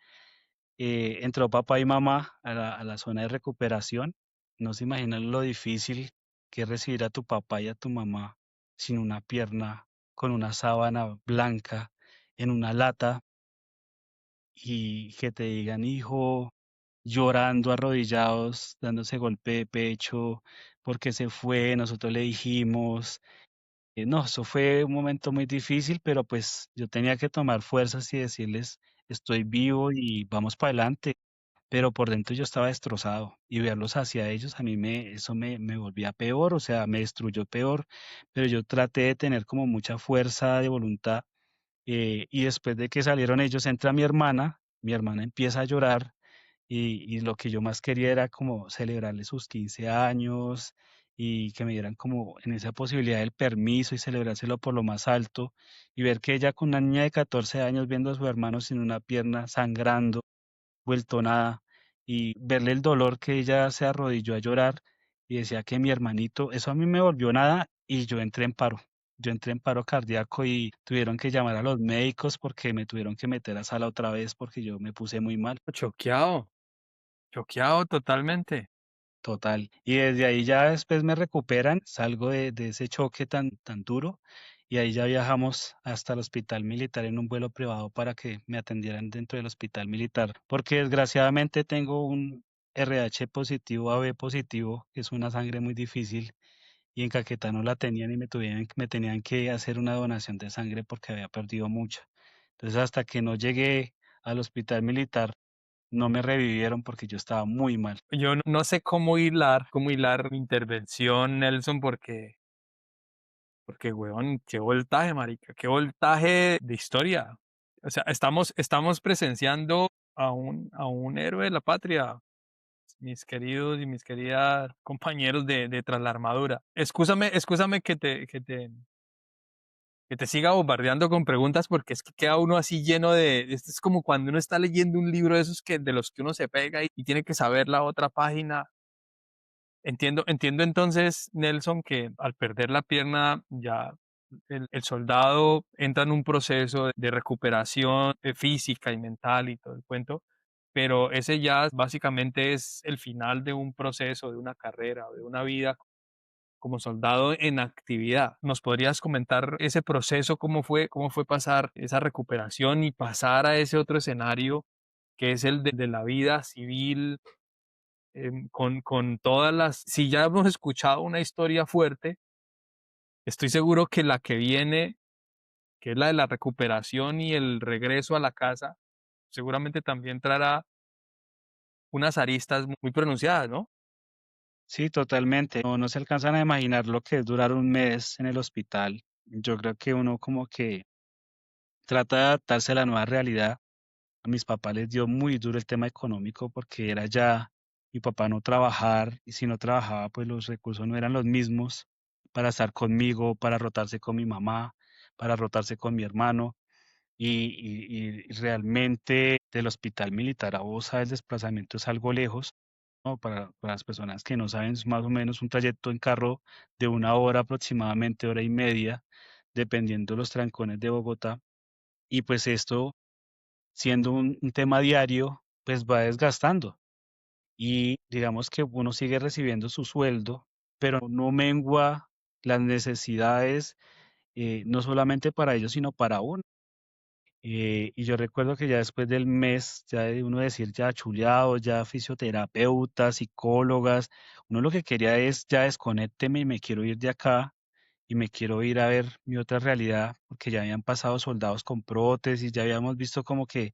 S4: entró papá y mamá a la zona de recuperación. No se imaginan lo difícil que es recibir a tu papá y a tu mamá sin una pierna, con una sábana blanca, en una lata, y que te digan, hijo, llorando, arrodillados, dándose golpe de pecho, porque se fue, nosotros le dijimos. No, eso fue un momento muy difícil, pero pues yo tenía que tomar fuerzas y decirles, estoy vivo y vamos para adelante, pero por dentro yo estaba destrozado y verlos hacia ellos a mí eso me volvía peor, o sea, me destruyó peor, pero yo traté de tener como mucha fuerza de voluntad Y después de que salieron ellos, entra mi hermana empieza a llorar y lo que yo más quería era como celebrarle sus 15 años y que me dieran como en esa posibilidad el permiso y celebrárselo por lo más alto y ver que ella con una niña de 14 años viendo a su hermano sin una pierna sangrando, vuelto nada, y verle el dolor que ella se arrodilló a llorar y decía que mi hermanito, eso a mí me volvió nada y yo entré en paro. Yo entré en paro cardíaco y tuvieron que llamar a los médicos porque me tuvieron que meter a sala otra vez porque yo me puse muy mal.
S3: Choqueado, choqueado totalmente.
S4: Total. Y desde ahí ya después me recuperan, salgo de ese choque tan duro y ahí ya viajamos hasta el hospital militar en un vuelo privado para que me atendieran dentro del hospital militar, porque desgraciadamente tengo un RH positivo, AB positivo, que es una sangre muy difícil y en Caquetá no la tenían y me tenían que hacer una donación de sangre porque había perdido mucha. Entonces hasta que no llegué al hospital militar no me revivieron porque yo estaba muy mal.
S3: Yo no sé cómo hilar mi intervención, Nelson, porque, weón, qué voltaje, marica, qué voltaje de historia. O sea, estamos presenciando a un héroe de la patria, mis queridos y mis queridas compañeros de Tras la Armadura. Excúsame que te siga bombardeando con preguntas porque es que queda uno así lleno esto es como cuando uno está leyendo un libro de esos de los que uno se pega y tiene que saber la otra página. Entiendo entonces, Nelson, que al perder la pierna ya el soldado entra en un proceso de recuperación física y mental y todo el cuento, pero ese ya básicamente es el final de un proceso, de una carrera, de una vida como soldado en actividad. ¿Nos podrías comentar ese proceso, cómo fue pasar esa recuperación y pasar a ese otro escenario que es el de la vida civil, con todas las... Si ya hemos escuchado una historia fuerte, estoy seguro que la que viene, que es la de la recuperación y el regreso a la casa, seguramente también traerá unas aristas muy pronunciadas, ¿no?
S4: Sí, totalmente. No se alcanzan a imaginar lo que es durar un mes en el hospital. Yo creo que uno como que trata de adaptarse a la nueva realidad. A mis papás les dio muy duro el tema económico porque era ya mi papá no trabajar y si no trabajaba pues los recursos no eran los mismos para estar conmigo, para rotarse con mi mamá, para rotarse con mi hermano y realmente del hospital militar a Bosa el desplazamiento es algo lejos. ¿No? Para las personas que no saben, es más o menos un trayecto en carro de 1 hora aproximadamente, hora y media, dependiendo de los trancones de Bogotá. Y pues esto, siendo un tema diario, pues va desgastando. Y digamos que uno sigue recibiendo su sueldo, pero no mengua las necesidades, no solamente para ellos, sino para uno. Y yo recuerdo que ya después del mes, ya de uno decir ya chuleado, ya fisioterapeutas, psicólogas, uno lo que quería es ya desconécteme y me quiero ir de acá y me quiero ir a ver mi otra realidad, porque ya habían pasado soldados con prótesis, ya habíamos visto como que,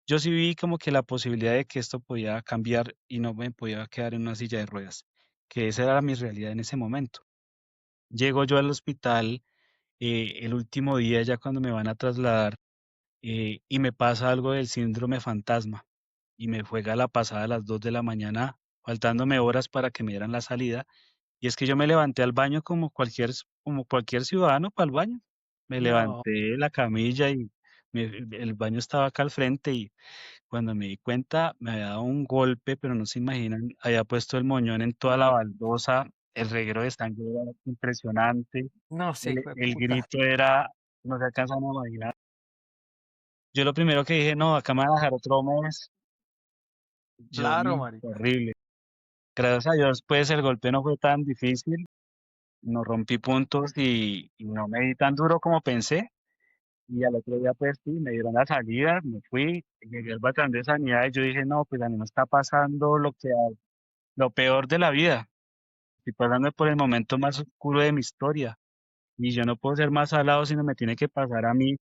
S4: yo sí vi como que la posibilidad de que esto podía cambiar y no me podía quedar en una silla de ruedas, que esa era mi realidad en ese momento. Llego yo al hospital el último día ya cuando me van a trasladar y me pasa algo del síndrome fantasma y me juega la pasada a las 2 de la mañana, faltándome horas para que me dieran la salida. Y es que yo me levanté al baño como cualquier ciudadano para el baño. Me
S3: No,
S4: levanté de la camilla y el baño estaba acá al frente y cuando me di cuenta me había dado un golpe, pero no se imaginan, había puesto el moñón en toda la baldosa, el reguero de sangre era impresionante,
S3: no sé, hijo de
S4: el
S3: puta.
S4: grito era, no se alcanzan a imaginar. Yo lo primero que dije, no, acá me van a dejar otro mes. Yo,
S3: Claro, marica.
S4: horrible. Gracias a Dios, pues el golpe no fue tan difícil, no rompí puntos y no me di tan duro como pensé. Y al otro día, pues sí, me dieron la salida, me fui, llegué al batallón de sanidad y yo dije, no, pues a mí me está pasando lo peor de la vida. Estoy pasando por el momento más oscuro de mi historia y yo no puedo ser más salado sino me tiene que pasar a mí.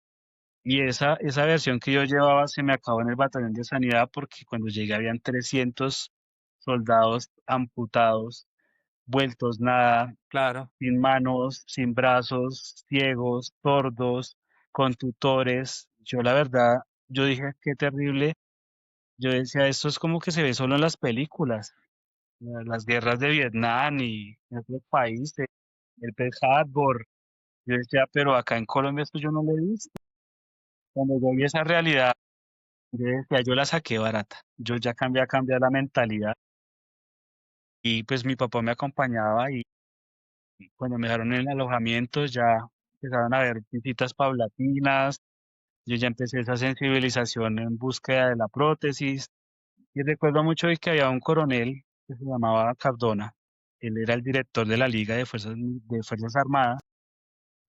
S4: Y esa versión que yo llevaba se me acabó en el batallón de sanidad porque cuando llegué habían 300 soldados amputados, vueltos nada,
S3: Claro.
S4: sin manos, sin brazos, ciegos, sordos, con tutores. Yo la verdad, yo dije, qué terrible. Yo decía, esto es como que se ve solo en las películas, las guerras de Vietnam y en otros países, el pez hardball. Yo decía, pero acá en Colombia esto yo no lo he visto. Cuando yo vi esa realidad, yo decía, yo la saqué barata. Yo ya cambié a cambiar la mentalidad y pues mi papá me acompañaba y cuando me dejaron en el alojamiento ya empezaron a haber visitas paulatinas. Yo ya empecé esa sensibilización en búsqueda de la prótesis y recuerdo mucho de que había un coronel que se llamaba Cardona. Él era el director de la Liga de Fuerzas Armadas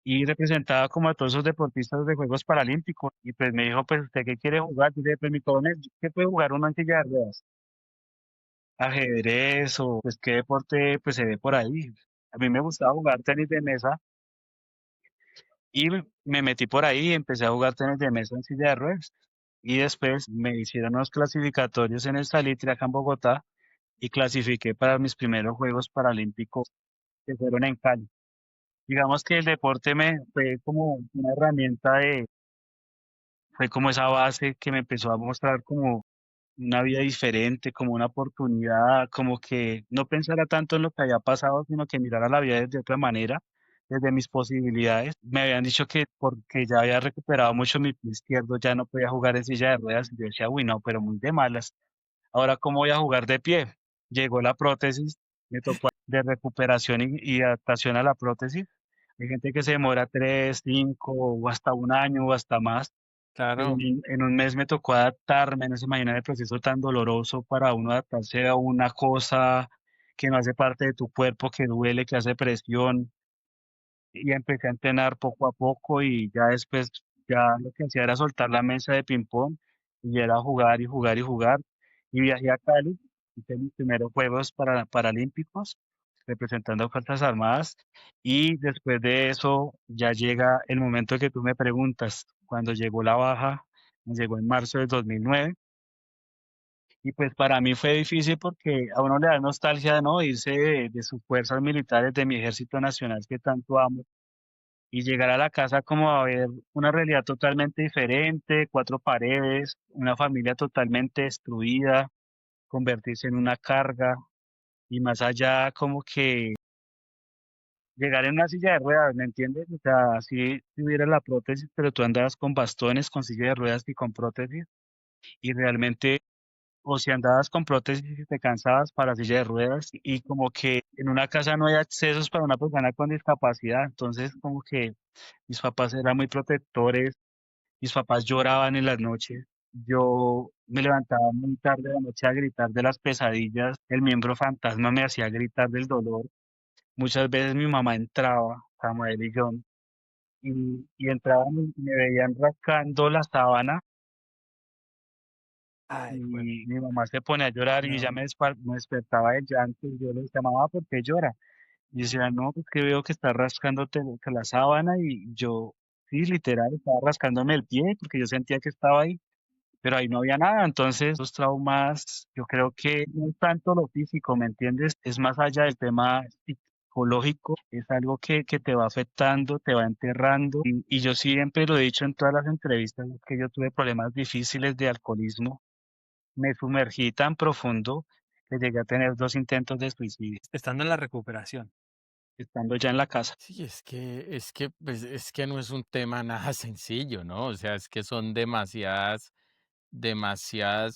S4: y representaba como a todos esos deportistas de Juegos Paralímpicos. Y pues me dijo, pues, ¿usted qué quiere jugar? Yo le dije, pues, mi coronel, ¿qué puede jugar uno en silla de ruedas? Ajedrez o pues qué deporte pues se ve por ahí. A mí me gustaba jugar tenis de mesa y me metí por ahí y empecé a jugar tenis de mesa en silla de ruedas. Y después me hicieron los clasificatorios en el Salitre acá en Bogotá y clasifiqué para mis primeros Juegos Paralímpicos que fueron en Cali. Digamos que el deporte me fue como una herramienta fue como esa base que me empezó a mostrar como una vida diferente, como una oportunidad, como que no pensara tanto en lo que había pasado, sino que mirara la vida desde otra manera, desde mis posibilidades. Me habían dicho que porque ya había recuperado mucho mi pie izquierdo, ya no podía jugar en silla de ruedas. Y yo decía, uy, no, pero muy de malas. Ahora, ¿cómo voy a jugar de pie? Llegó la prótesis, me tocó de recuperación y adaptación a la prótesis. Hay gente que se demora 3, 5 o hasta un año o hasta más.
S3: Claro,
S4: En un mes me tocó adaptarme, no se imagina el proceso tan doloroso para uno adaptarse a una cosa que no hace parte de tu cuerpo, que duele, que hace presión. Y empecé a entrenar poco a poco y ya después, ya lo que hacía era soltar la mesa de ping-pong y era jugar y jugar y jugar. Y viajé a Cali, hice mis primeros Juegos Paralímpicos representando a Fuerzas Armadas. Y después de eso ya llega el momento que tú me preguntas, cuando llegó la baja, me llegó en marzo del 2009. Y pues para mí fue difícil porque a uno le da nostalgia, ¿no? Irse de sus fuerzas militares, de mi ejército nacional que tanto amo y llegar a la casa como a ver una realidad totalmente diferente, cuatro paredes, una familia totalmente destruida, convertirse en una carga y más allá como que llegar en una silla de ruedas, ¿me entiendes? O sea, si tuviera la prótesis, pero tú andabas con bastones, con silla de ruedas y con prótesis y realmente, o si andabas con prótesis y te cansabas para silla de ruedas y como que en una casa no hay accesos para una persona con discapacidad, entonces como que mis papás eran muy protectores. Mis papás lloraban en las noches. Yo me levantaba muy tarde de la noche a gritar de las pesadillas. El miembro fantasma me hacía gritar del dolor. Muchas veces mi mamá entraba, Samuel y John, y entraban y me veían rascando la sábana
S3: ay, bueno,
S4: y mi mamá se ponía a llorar y ya
S3: no,
S4: me despertaba del llanto y yo les llamaba, ¿por qué llora? Y decía, no, pues que veo que está rascándote la sábana y yo, sí, literal, estaba rascándome el pie porque yo sentía que estaba ahí. Pero ahí no había nada. Entonces, los traumas, yo creo que no es tanto lo físico, ¿me entiendes? Es más allá del tema psicológico, es algo que te va afectando, te va enterrando. Y yo siempre lo he dicho en todas las entrevistas, es que yo tuve problemas difíciles de alcoholismo. Me sumergí tan profundo que llegué a tener 2 intentos de suicidio,
S3: estando en la recuperación.
S4: estando ya en la casa.
S2: Sí, pues, es que no es un tema nada sencillo, ¿no? O sea, es que son demasiadas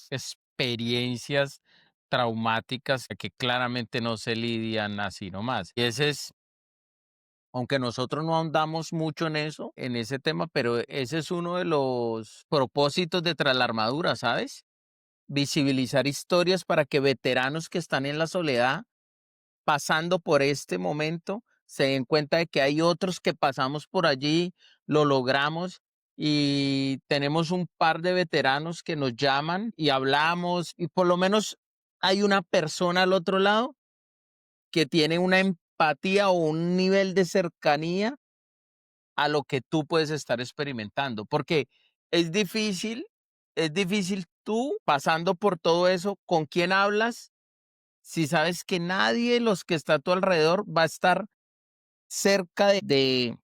S2: experiencias traumáticas que claramente no se lidian así nomás. Y ese es, aunque nosotros no ahondamos mucho en eso, en ese tema, pero ese es uno de los propósitos de Tras la Armadura, ¿sabes? Visibilizar historias para que veteranos que están en la soledad pasando por este momento se den cuenta de que hay otros que pasamos por allí, lo logramos y tenemos un par de veteranos que nos llaman y hablamos y por lo menos hay una persona al otro lado que tiene una empatía o un nivel de cercanía a lo que tú puedes estar experimentando, porque es difícil, es difícil tú pasando por todo eso, ¿con quién hablas? Si sabes que nadie de los que está a tu alrededor va a estar cerca de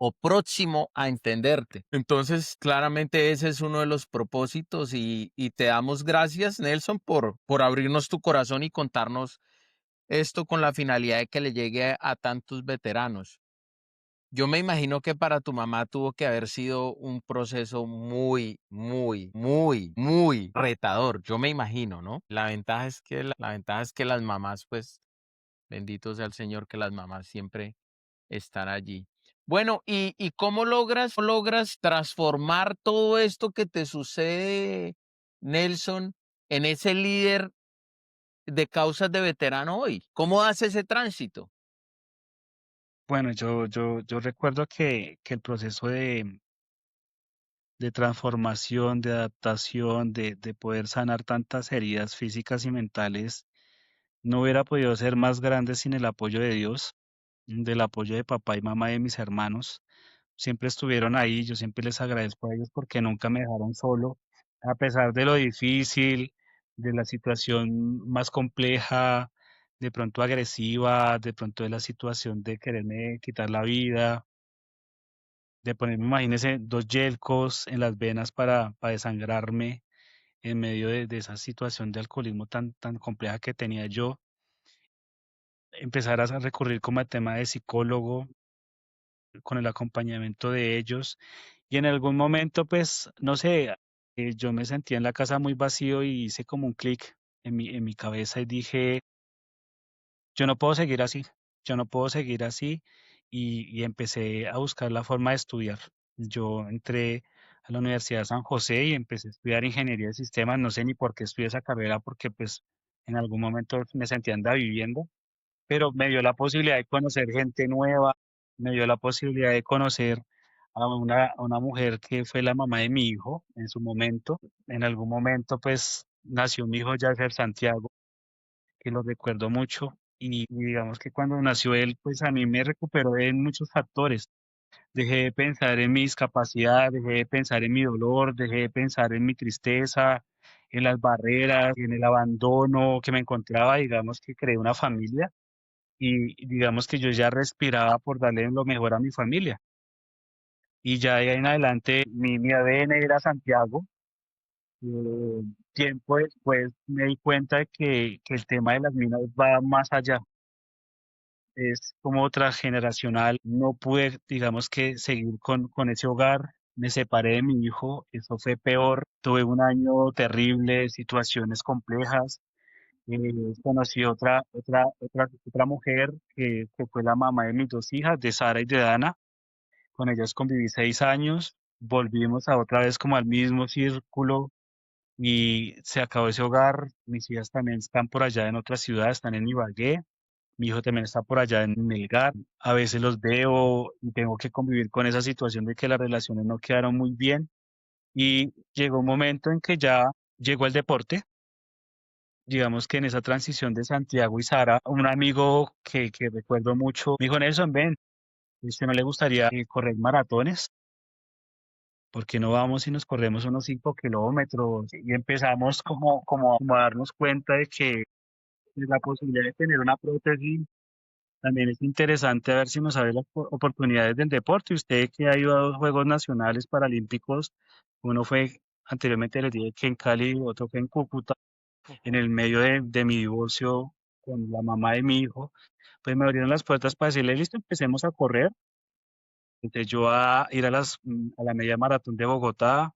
S2: o próximo a entenderte. Entonces, claramente ese es uno de los propósitos y te damos gracias, Nelson, por abrirnos tu corazón y contarnos esto con la finalidad de que le llegue a tantos veteranos. Yo me imagino que para tu mamá tuvo que haber sido un proceso muy, muy, muy, muy retador. Yo me imagino, ¿no? La ventaja es que las mamás, pues, bendito sea el Señor, que las mamás siempre están allí. Bueno, ¿y cómo logras transformar todo esto que te sucede, Nelson, en ese líder de causas de veterano hoy? ¿Cómo haces ese tránsito?
S4: Bueno, yo recuerdo que el proceso de transformación, de adaptación, de poder sanar tantas heridas físicas y mentales, no hubiera podido ser más grande sin el apoyo de Dios, del apoyo de papá y mamá y de mis hermanos. Siempre estuvieron ahí, yo siempre les agradezco a ellos porque nunca me dejaron solo, a pesar de lo difícil, de la situación más compleja, de pronto agresiva, de pronto de la situación de quererme quitar la vida, de ponerme, imagínense, dos yelcos en las venas para desangrarme en medio de esa situación de alcoholismo tan compleja que tenía yo, empezar a recurrir como al tema de psicólogo, con el acompañamiento de ellos. Y en algún momento, pues, no sé, yo me sentía en la casa muy vacío y hice como un clic en mi cabeza y dije, yo no puedo seguir así, yo no puedo seguir así. Y empecé a buscar la forma de estudiar. Yo entré a la Universidad de San José y empecé a estudiar ingeniería de sistemas. No sé ni por qué estudié esa carrera, porque pues en algún momento me sentía andar viviendo, pero me dio la posibilidad de conocer gente nueva, me dio la posibilidad de conocer a una mujer que fue la mamá de mi hijo en su momento. En algún momento, pues, nació mi hijo Yasser Santiago, que lo recuerdo mucho. Y digamos que cuando nació él, pues a mí me recuperó en muchos factores. Dejé de pensar en mi discapacidad, dejé de pensar en mi dolor, dejé de pensar en mi tristeza, en las barreras, en el abandono que me encontraba. Digamos que creé una familia y digamos que yo ya respiraba por darle lo mejor a mi familia. Y ya de ahí en adelante mi ADN era Santiago. Tiempo después me di cuenta de que el tema de las minas va más allá, es como transgeneracional. No pude, digamos que, seguir con ese hogar. Me separé de mi hijo, eso fue peor. Tuve un año terrible, situaciones complejas. Conocí otra mujer que fue la mamá de mis dos hijas, de Sara y de Dana. Con ellas conviví 6 años. Volvimos a otra vez como al mismo círculo y se acabó ese hogar. Mis hijas también están por allá en otra ciudad, están en Ibagué. Mi hijo también está por allá en Melgar. A veces los veo y tengo que convivir con esa situación de que las relaciones no quedaron muy bien. Y llegó un momento en que ya llegó el deporte. Digamos que en esa transición de Santiago y Sara, un amigo que recuerdo mucho me dijo, Nelson, ven, ¿a usted no le gustaría correr maratones? ¿Por qué no vamos y nos corremos unos 5 kilómetros? Y empezamos como a darnos cuenta de que la posibilidad de tener una prótesis también es interesante, a ver si nos abre las oportunidades del deporte. Usted que ha ido a dos Juegos Nacionales Paralímpicos, uno fue anteriormente les dije que en Cali, otro fue en Cúcuta, en el medio de mi divorcio con la mamá de mi hijo, pues me abrieron las puertas para decirle, listo, empecemos a correr. Entonces yo a ir a la media maratón de Bogotá,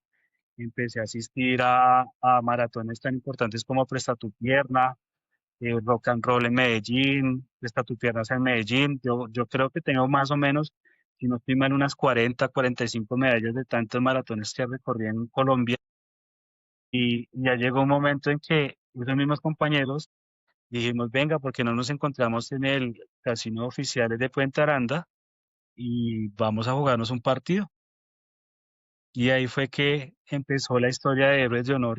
S4: empecé a asistir a maratones tan importantes como Presta tu Pierna, Rock and Roll en Medellín, Presta tu Piernas en Medellín. Yo creo que tengo más o menos, si no estoy mal, unas 45 medallas de tantos maratones que recorrí en Colombia. Y ya llegó un momento en que esos mismos compañeros dijimos, venga, porque no nos encontramos en el casino oficiales de Puente Aranda y vamos a jugarnos un partido. Y ahí fue que empezó la historia de Héroes de Honor.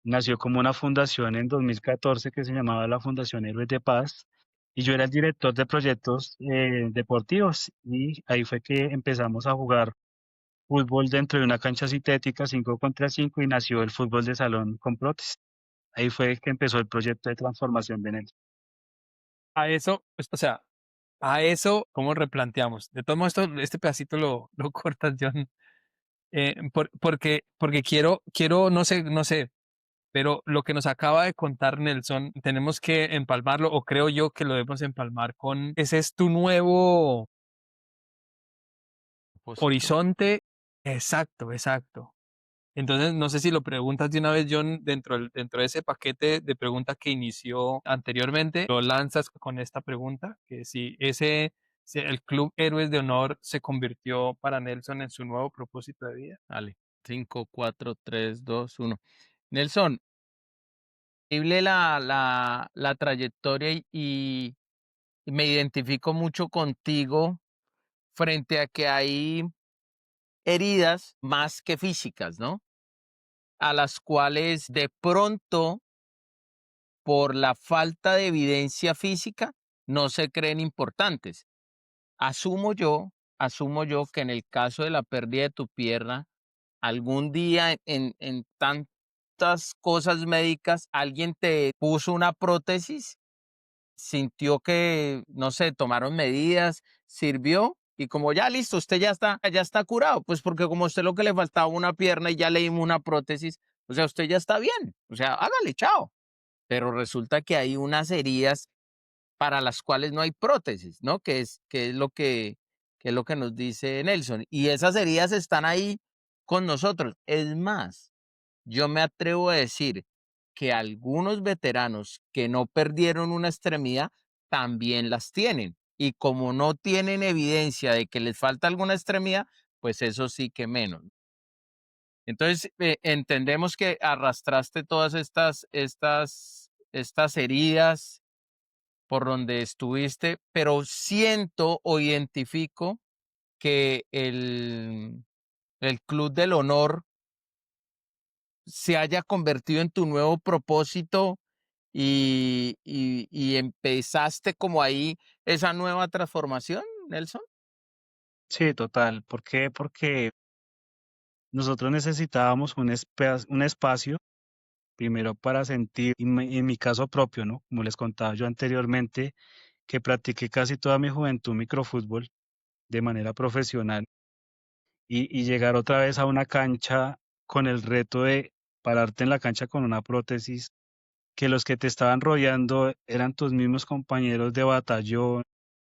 S4: Nació como una fundación en 2014 que se llamaba la Fundación Héroes de Paz y yo era el director de proyectos deportivos y ahí fue que empezamos a jugar fútbol dentro de una cancha sintética 5 contra 5 y nació el fútbol de salón con prótesis. Ahí fue que empezó el proyecto de transformación de Nelson.
S3: A eso, pues, o sea, a eso, ¿cómo replanteamos? De todos modos, este pedacito lo cortas, John, porque quiero, no sé, pero lo que nos acaba de contar Nelson, tenemos que empalmarlo, o creo yo que lo debemos empalmar con, ese es tu nuevo
S2: Propósito.
S3: horizonte. Exacto, exacto. Entonces, no sé si lo preguntas de una vez, John, dentro de ese paquete de preguntas que inició anteriormente, lo lanzas con esta pregunta, que si el Club Héroes de Honor se convirtió para Nelson en su nuevo propósito de vida.
S2: Dale. 5, 4, 3, 2, 1. Nelson, increíble la trayectoria y me identifico mucho contigo frente a que hay heridas más que físicas, ¿no? A las cuales de pronto, por la falta de evidencia física, no se creen importantes. Asumo yo que en el caso de la pérdida de tu pierna, algún día en tantas cosas médicas, alguien te puso una prótesis, sintió que, no sé, tomaron medidas, sirvió y como ya listo, usted ya está curado, pues porque como a usted lo que le faltaba una pierna y ya le dimos una prótesis, o sea, usted ya está bien, o sea, hágale, chao. Pero resulta que hay unas heridas para las cuales no hay prótesis, ¿no? Que es lo que nos dice Nelson. Y esas heridas están ahí con nosotros. Es más, yo me atrevo a decir que algunos veteranos que no perdieron una extremidad también las tienen. Y como no tienen evidencia de que les falta alguna extremidad, pues eso sí que menos. Entonces, entendemos que arrastraste todas estas heridas por donde estuviste, pero siento o identifico que el Club del Honor se haya convertido en tu nuevo propósito y empezaste como ahí esa nueva transformación, Nelson.
S4: Sí, total. ¿Por qué? Porque nosotros necesitábamos un espacio, primero para sentir, en mi caso propio, ¿no? Como les contaba yo anteriormente, que practiqué casi toda mi juventud microfútbol de manera profesional y llegar otra vez a una cancha con el reto de pararte en la cancha con una prótesis, que los que te estaban rodeando eran tus mismos compañeros de batallón,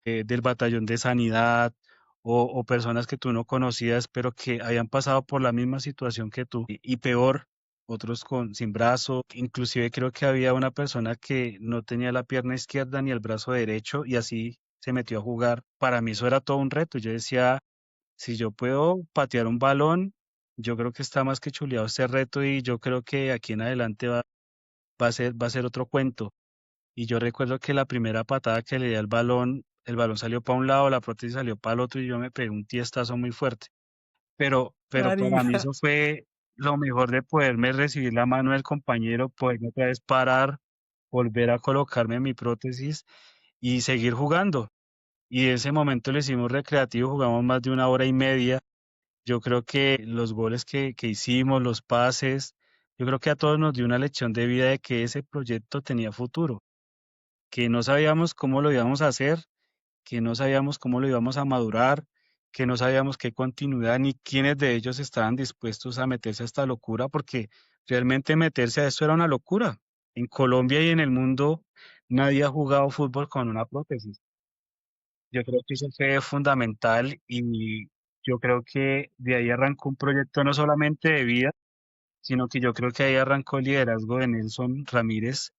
S4: del batallón de sanidad o personas que tú no conocías, pero que habían pasado por la misma situación que tú y peor, otros sin brazo, inclusive creo que había una persona que no tenía la pierna izquierda ni el brazo derecho y así se metió a jugar. Para mí eso era todo un reto. Yo decía, si yo puedo patear un balón, yo creo que está más que chuleado este reto y yo creo que aquí en adelante va a ser otro cuento. Y yo recuerdo que la primera patada que le di al balón, el balón salió para un lado, la prótesis salió para el otro y yo me pegué un tiestazo muy fuerte. Pero para mí
S3: Marica.
S4: eso fue lo mejor de poderme recibir la mano del compañero, poderme otra vez parar, volver a colocarme mi prótesis y seguir jugando. Y ese momento lo hicimos recreativo, jugamos más de una hora y media. Yo creo que los goles que hicimos, los pases, yo creo que a todos nos dio una lección de vida de que ese proyecto tenía futuro, que no sabíamos cómo lo íbamos a hacer, que no sabíamos cómo lo íbamos a madurar, que no sabíamos qué continuidad ni quiénes de ellos estaban dispuestos a meterse a esta locura, porque realmente meterse a esto era una locura. En Colombia y en el mundo nadie ha jugado fútbol con una prótesis. Yo creo que eso fue fundamental y yo creo que de ahí arrancó un proyecto no solamente de vida, sino que yo creo que ahí arrancó el liderazgo de Nelson Ramírez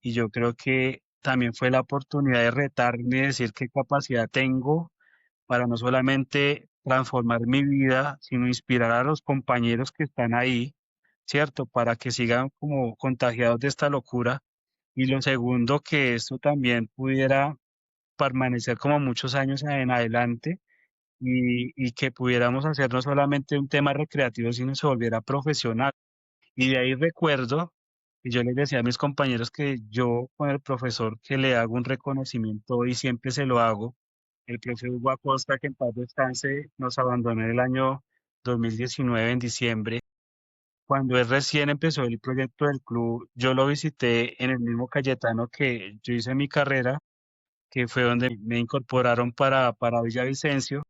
S4: y yo creo que también fue la oportunidad de retarme y decir qué capacidad tengo para no solamente transformar mi vida, sino inspirar a los compañeros que están ahí, ¿cierto? Para que sigan como contagiados de esta locura. Y lo segundo, que esto también pudiera permanecer como muchos años en adelante y que pudiéramos hacer no solamente un tema recreativo, sino se volviera profesional. Y de ahí recuerdo, y yo les decía a mis compañeros que yo con el profesor que le hago un reconocimiento y siempre se lo hago, el profesor Hugo Acosta, que en paz descanse, nos abandonó en el año 2019 en diciembre. Cuando él recién empezó el proyecto del club, yo lo visité en el mismo Cayetano que yo hice mi carrera que fue donde me incorporaron para Villavicencio.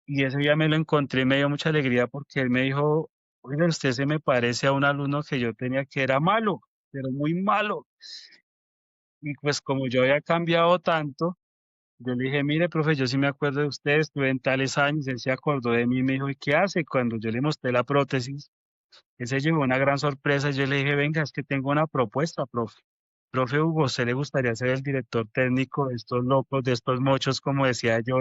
S4: Y ese día me lo encontré y me dio mucha alegría porque él me dijo, oiga, usted se me parece a un alumno que yo tenía que era malo, pero muy malo. Y pues como yo había cambiado tanto, yo le dije, mire, profe, yo sí me acuerdo de usted, estuve en tales años, él se acordó de mí y me dijo, ¿y qué hace? Cuando yo le mostré la prótesis, él se llevó una gran sorpresa. Yo le dije, venga, es que tengo una propuesta, profe. Profe Hugo, ¿a usted le gustaría ser el director técnico de estos locos, de estos mochos, como decía yo?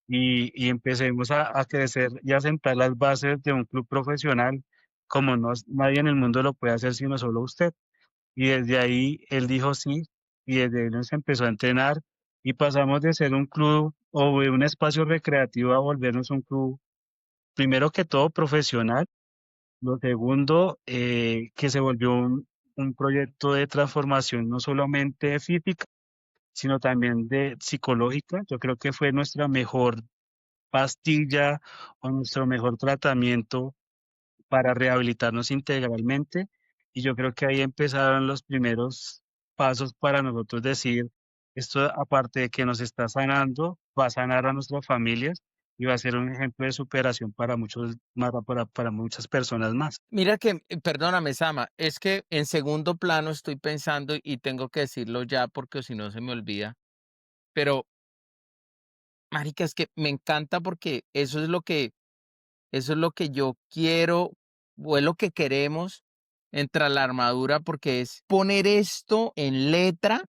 S4: Y empecemos a crecer y a sentar las bases de un club profesional, como no, nadie en el mundo lo puede hacer sino solo usted. Y desde ahí él dijo sí, y desde ahí nos empezó a entrenar y pasamos de ser un club o de un espacio recreativo a volvernos un club, primero que todo profesional, lo segundo, que se volvió un proyecto de transformación no solamente física, sino también de psicológica. Yo creo que fue nuestra mejor pastilla o nuestro mejor tratamiento para rehabilitarnos integralmente. Y yo creo que ahí empezaron los primeros pasos para nosotros decir, esto aparte de que nos está sanando, va a sanar a nuestras familias y va a ser un ejemplo de superación para muchos, para muchas personas más.
S2: Mira que, perdóname, Sama, es que en segundo plano estoy pensando y tengo que decirlo ya porque si no se me olvida, pero, marica, es que me encanta porque eso es lo que yo quiero o es lo que queremos entre la armadura porque es poner esto en letra,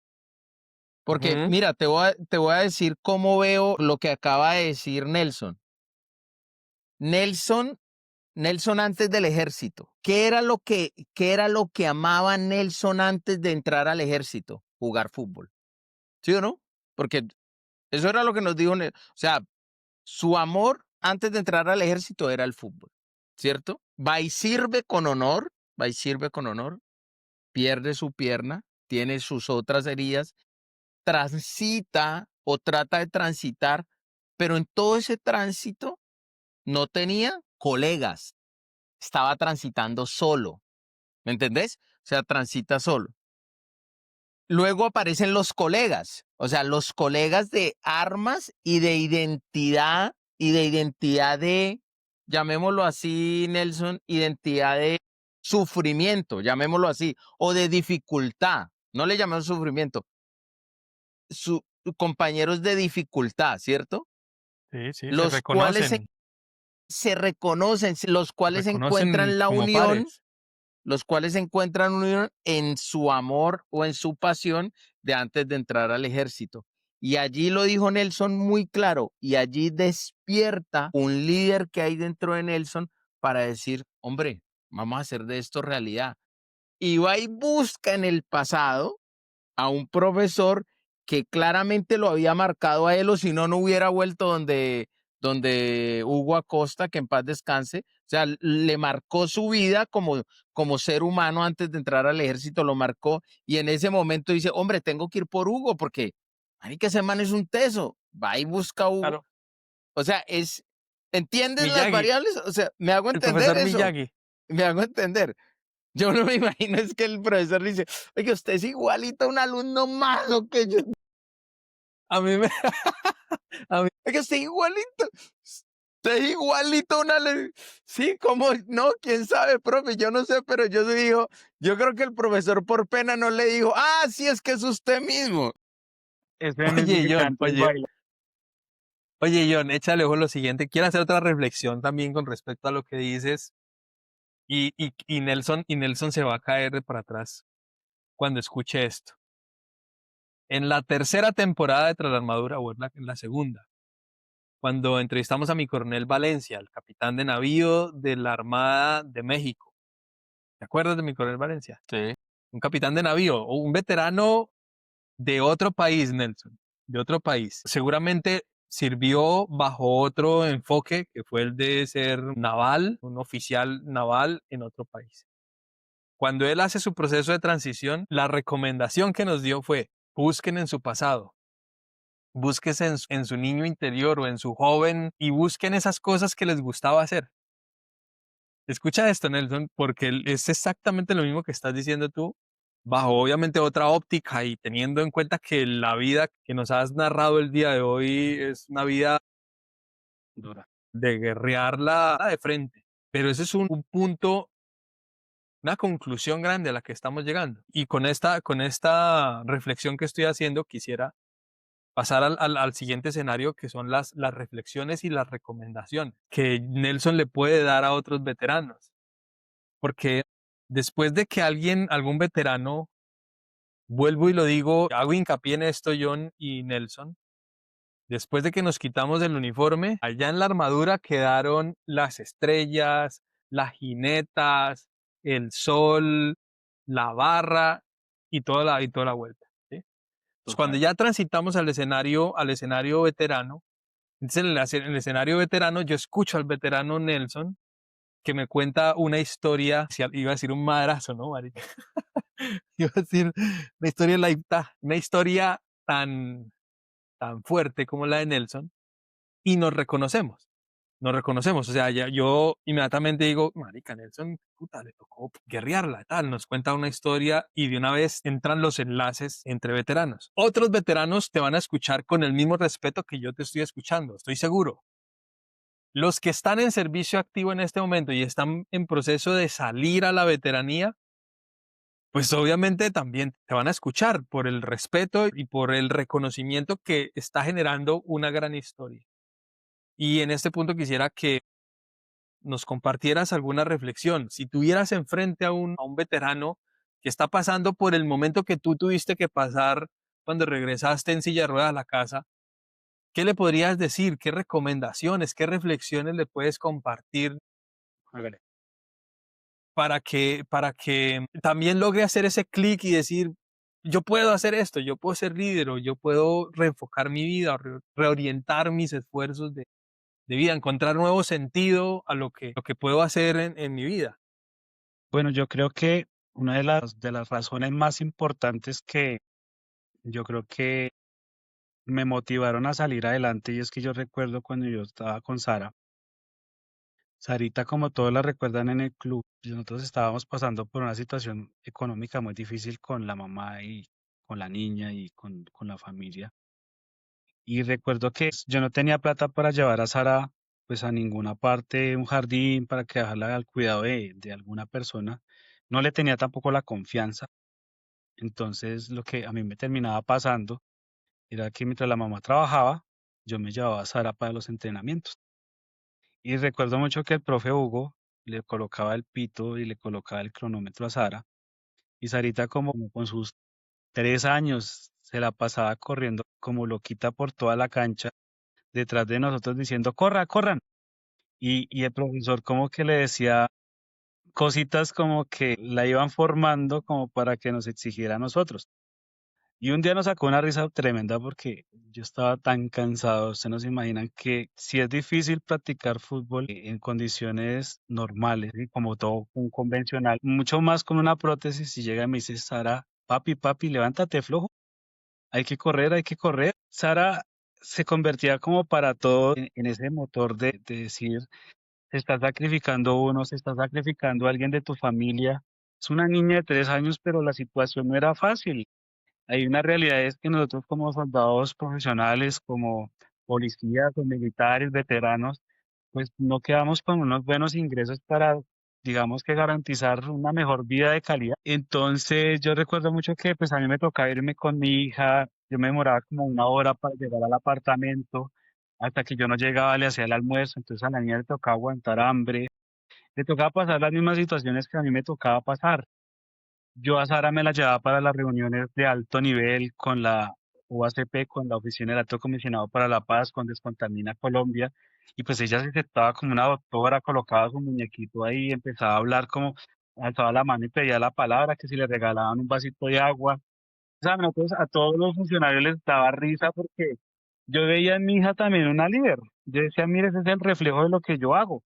S2: porque
S3: Ujú.
S2: mira, te voy a decir cómo veo lo que acaba de decir Nelson. Nelson Nelson antes del ejército. ¿Qué era lo que amaba Nelson antes de entrar al ejército? Jugar fútbol. ¿Sí o no? Porque eso era lo que nos dijo. O sea, su amor antes de entrar al ejército era el fútbol. ¿Cierto? Va y sirve con honor. Va y sirve con honor. Pierde su pierna. Tiene sus otras heridas. Transita o trata de transitar. Pero en todo ese tránsito no tenía colegas. Estaba transitando solo. ¿Me entendés? O sea, transita solo. Luego aparecen los colegas, o sea, los colegas de armas y de identidad de, llamémoslo así, Nelson, identidad de sufrimiento, llamémoslo así, o de dificultad. No le llamemos sufrimiento, su, compañeros de dificultad, ¿cierto?
S3: Sí, sí, se
S2: Los cuales
S3: reconocen,
S2: se reconocen, los
S3: se
S2: cuales
S3: reconocen
S2: encuentran la
S3: como
S2: unión,
S3: pares.
S2: los cuales encuentran unión en su amor o en su pasión de antes de entrar al ejército. Y allí lo dijo Nelson muy claro, y allí despierta un líder que hay dentro de Nelson para decir, hombre, vamos a hacer de esto realidad. Y va y busca en el pasado a un profesor que claramente lo había marcado a él, o si no, no hubiera vuelto donde Hugo Acosta, que en paz descanse. O sea, le marcó su vida como ser humano antes de entrar al ejército, lo marcó. Y en ese momento dice, hombre, tengo que ir por Hugo porque, ay, que ese man es un teso. Va y busca a Hugo.
S3: Claro.
S2: O sea, ¿entiendes las
S3: Miyagi,
S2: variables? O sea, me hago
S3: el
S2: entender
S3: profesor
S2: eso.
S3: Miyagi.
S2: Me hago entender. Yo no me imagino es que el profesor le dice, oye, usted es igualito a un alumno malo que yo.
S3: A mí me, a mí,
S2: Oiga, usted es igualito. Usted es igualito a una. Sí, ¿cómo? No, quién sabe, profe, yo no sé, pero yo sí digo, yo creo que el profesor por pena no le dijo, ah, sí, es que es usted mismo.
S4: Ese mismo que canta y baila.
S3: Oye, John, échale ojo lo siguiente. Quiero hacer otra reflexión también con respecto a lo que dices. Y Nelson se va a caer de para atrás cuando escuche esto. En la tercera temporada de Tras la Armadura, o en la segunda, cuando entrevistamos a mi coronel Valencia, el capitán de navío de la Armada de México. ¿Te acuerdas de mi coronel Valencia?
S2: Sí.
S3: Un capitán de navío, o un veterano de otro país, Nelson, de otro país. Seguramente sirvió bajo otro enfoque, que fue el de ser naval, un oficial naval en otro país. Cuando él hace su proceso de transición, la recomendación que nos dio fue, busquen en su pasado, búsquese en su niño interior o en su joven y busquen esas cosas que les gustaba hacer. Escucha esto, Nelson, porque es exactamente lo mismo que estás diciendo tú bajo obviamente otra óptica y teniendo en cuenta que la vida que nos has narrado el día de hoy es una vida
S4: Dura.
S3: de guerrearla de frente. Pero ese es un punto, una conclusión grande a la que estamos llegando. Y con esta reflexión que estoy haciendo, quisiera pasar al siguiente escenario, que son las reflexiones y las recomendaciones que Nelson le puede dar a otros veteranos. Porque después de que algún veterano, vuelvo y lo digo, hago hincapié en esto, John y Nelson, después de que nos quitamos el uniforme, allá en la armadura quedaron las estrellas, las jinetas, el sol, la barra y toda la vuelta. ¿Sí? Entonces, cuando
S4: Total.
S3: ya transitamos al escenario veterano, entonces en el escenario veterano yo escucho al veterano Nelson que me cuenta una historia, iba a decir un madrazo, ¿no, marica? Iba a decir una historia una historia tan fuerte como la de Nelson, y nos reconocemos, o sea, yo inmediatamente digo, marica, Nelson, puta, le tocó guerrearla, tal, nos cuenta una historia y de una vez entran los enlaces entre veteranos. Otros veteranos te van a escuchar con el mismo respeto que yo te estoy escuchando, estoy seguro. Los que están en servicio activo en este momento y están en proceso de salir a la veteranía, pues obviamente también te van a escuchar por el respeto y por el reconocimiento que está generando una gran historia. Y en este punto quisiera que nos compartieras alguna reflexión. Si tuvieras enfrente a un veterano que está pasando por el momento que tú tuviste que pasar cuando regresaste en silla de ruedas a la casa, ¿qué le podrías decir? ¿Qué recomendaciones, qué reflexiones le puedes compartir
S4: Hágale.
S3: para que también logre hacer ese clic y decir, yo puedo hacer esto, yo puedo ser líder o yo puedo reenfocar mi vida, o reorientar mis esfuerzos de vida, encontrar nuevo sentido a lo que puedo hacer en mi vida?
S4: Bueno, yo creo que una de las razones más importantes que yo creo que me motivaron a salir adelante y es que yo recuerdo cuando yo estaba con Sara. Sarita, como todos la recuerdan en el club, nosotros estábamos pasando por una situación económica muy difícil con la mamá y con la niña y con la familia. Y recuerdo que yo no tenía plata para llevar a Sara pues a ninguna parte, un jardín, para que dejarla al cuidado de alguna persona. No le tenía tampoco la confianza. Entonces lo que a mí me terminaba pasando era que mientras la mamá trabajaba, yo me llevaba a Sara para los entrenamientos. Y recuerdo mucho que el profe Hugo le colocaba el pito y le colocaba el cronómetro a Sara. Y Sarita como con sus 3 años se la pasaba corriendo como loquita por toda la cancha detrás de nosotros diciendo, corra, corran. Y el profesor como que le decía cositas como que la iban formando como para que nos exigiera a nosotros. Y un día nos sacó una risa tremenda porque yo estaba tan cansado. Ustedes no se imaginan que si es difícil practicar fútbol en condiciones normales, ¿sí? Como todo un convencional, mucho más con una prótesis. Si llega y me dice, Sara, papi, papi, levántate flojo, hay que correr, hay que correr. Sara se convertía como para todo en ese motor de decir, se está sacrificando uno, se está sacrificando alguien de tu familia. Es una niña de 3 años, pero la situación no era fácil. Hay una realidad es que nosotros como soldados profesionales, como policías o militares, veteranos, pues no quedamos con unos buenos ingresos para, digamos que garantizar una mejor vida de calidad. Entonces yo recuerdo mucho que pues a mí me tocaba irme con mi hija, yo me demoraba como una hora para llegar al apartamento, hasta que yo no llegaba le hacía el almuerzo, entonces a la niña le tocaba aguantar hambre, le tocaba pasar las mismas situaciones que a mí me tocaba pasar. Yo a Sara me la llevaba para las reuniones de alto nivel con la UACP, con la Oficina del Alto Comisionado para la Paz, con Descontamina Colombia, y pues ella se sentaba como una doctora, colocaba su muñequito ahí, empezaba a hablar como, alzaba la mano y pedía la palabra, que si le regalaban un vasito de agua. O sea, nosotros a todos los funcionarios les daba risa porque yo veía en mi hija también una líder. Yo decía, mire, ese es el reflejo de lo que yo hago.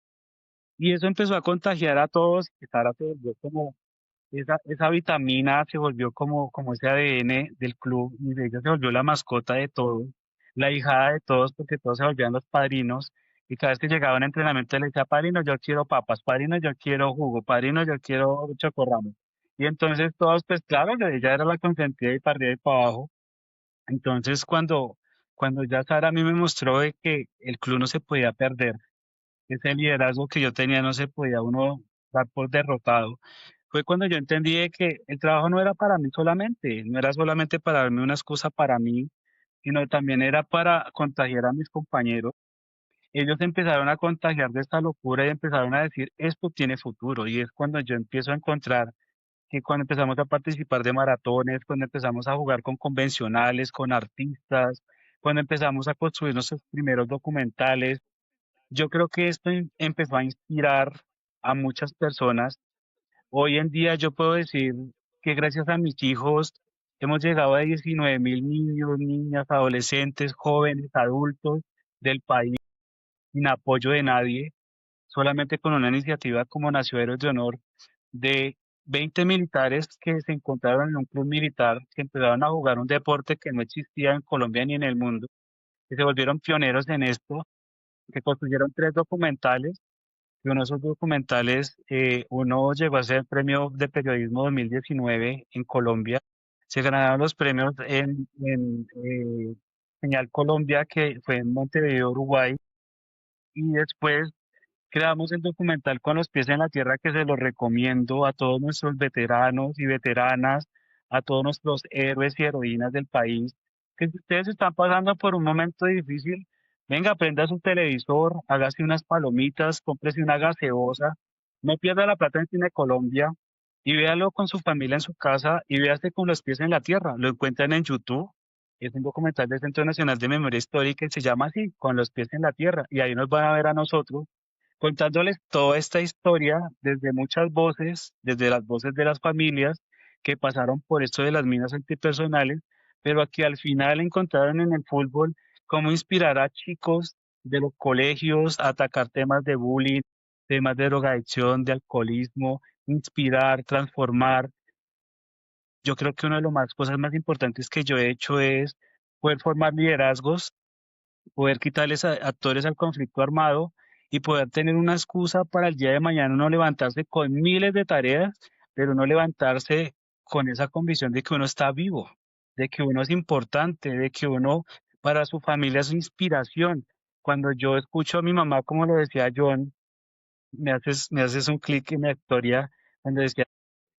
S4: Y eso empezó a contagiar a todos, y Sara se volvió como esa vitamina se volvió como ese ADN del club y de ella se volvió la mascota de todos, la hijada de todos, porque todos se volvían los padrinos. Y cada vez que llegaba a un entrenamiento le decía, padrino, yo quiero papas, padrino, yo quiero jugo, padrino, yo quiero chocorramo. Y entonces todos, pues claro, ella era la consentida y para arriba y para abajo. Entonces cuando ya Sara a mí me mostró de que el club no se podía perder, ese liderazgo que yo tenía no se podía uno dar por derrotado, fue cuando yo entendí de que el trabajo no era para mí solamente, no era solamente para darme una excusa para mí, sino también era para contagiar a mis compañeros. Ellos empezaron a contagiar de esta locura y empezaron a decir, esto tiene futuro. Y es cuando yo empiezo a encontrar que cuando empezamos a participar de maratones, cuando empezamos a jugar con convencionales, con artistas, cuando empezamos a construir nuestros primeros documentales, yo creo que esto empezó a inspirar a muchas personas. Hoy en día yo puedo decir que gracias a mis hijos hemos llegado a 19.000 niños, niñas, adolescentes, jóvenes, adultos del país sin apoyo de nadie, solamente con una iniciativa como Nació Héroes de Honor de 20 militares que se encontraron en un club militar, que empezaron a jugar un deporte que no existía en Colombia ni en el mundo, que se volvieron pioneros en esto, que construyeron 3 documentales. Y uno de esos documentales, uno llegó a ser premio de periodismo 2019 en Colombia. Se ganaron los premios en Señal Colombia, que fue en Montevideo, Uruguay. Y después creamos el documental Con los pies en la tierra, que se lo recomiendo a todos nuestros veteranos y veteranas, a todos nuestros héroes y heroínas del país, que si ustedes están pasando por un momento difícil, venga, prenda su televisor, hágase unas palomitas, cómprese una gaseosa, no pierda la plata en Cine Colombia y véalo con su familia en su casa y véase Con los pies en la tierra. Lo encuentran en YouTube. Es un documental del Centro Nacional de Memoria Histórica y se llama así, Con los pies en la tierra. Y ahí nos van a ver a nosotros contándoles toda esta historia desde muchas voces, desde las voces de las familias que pasaron por esto de las minas antipersonales, pero aquí al final encontraron en el fútbol cómo inspirar a chicos de los colegios a atacar temas de bullying, temas de drogadicción, de alcoholismo, inspirar, transformar. Yo creo que una de las cosas más importantes que yo he hecho es poder formar liderazgos, poder quitarles actores al conflicto armado y poder tener una excusa para el día de mañana no levantarse con miles de tareas, pero no levantarse con esa convicción de que uno está vivo, de que uno es importante, de que uno para su familia es inspiración. Cuando yo escucho a mi mamá, como lo decía John, me haces un clic en la historia, cuando decía,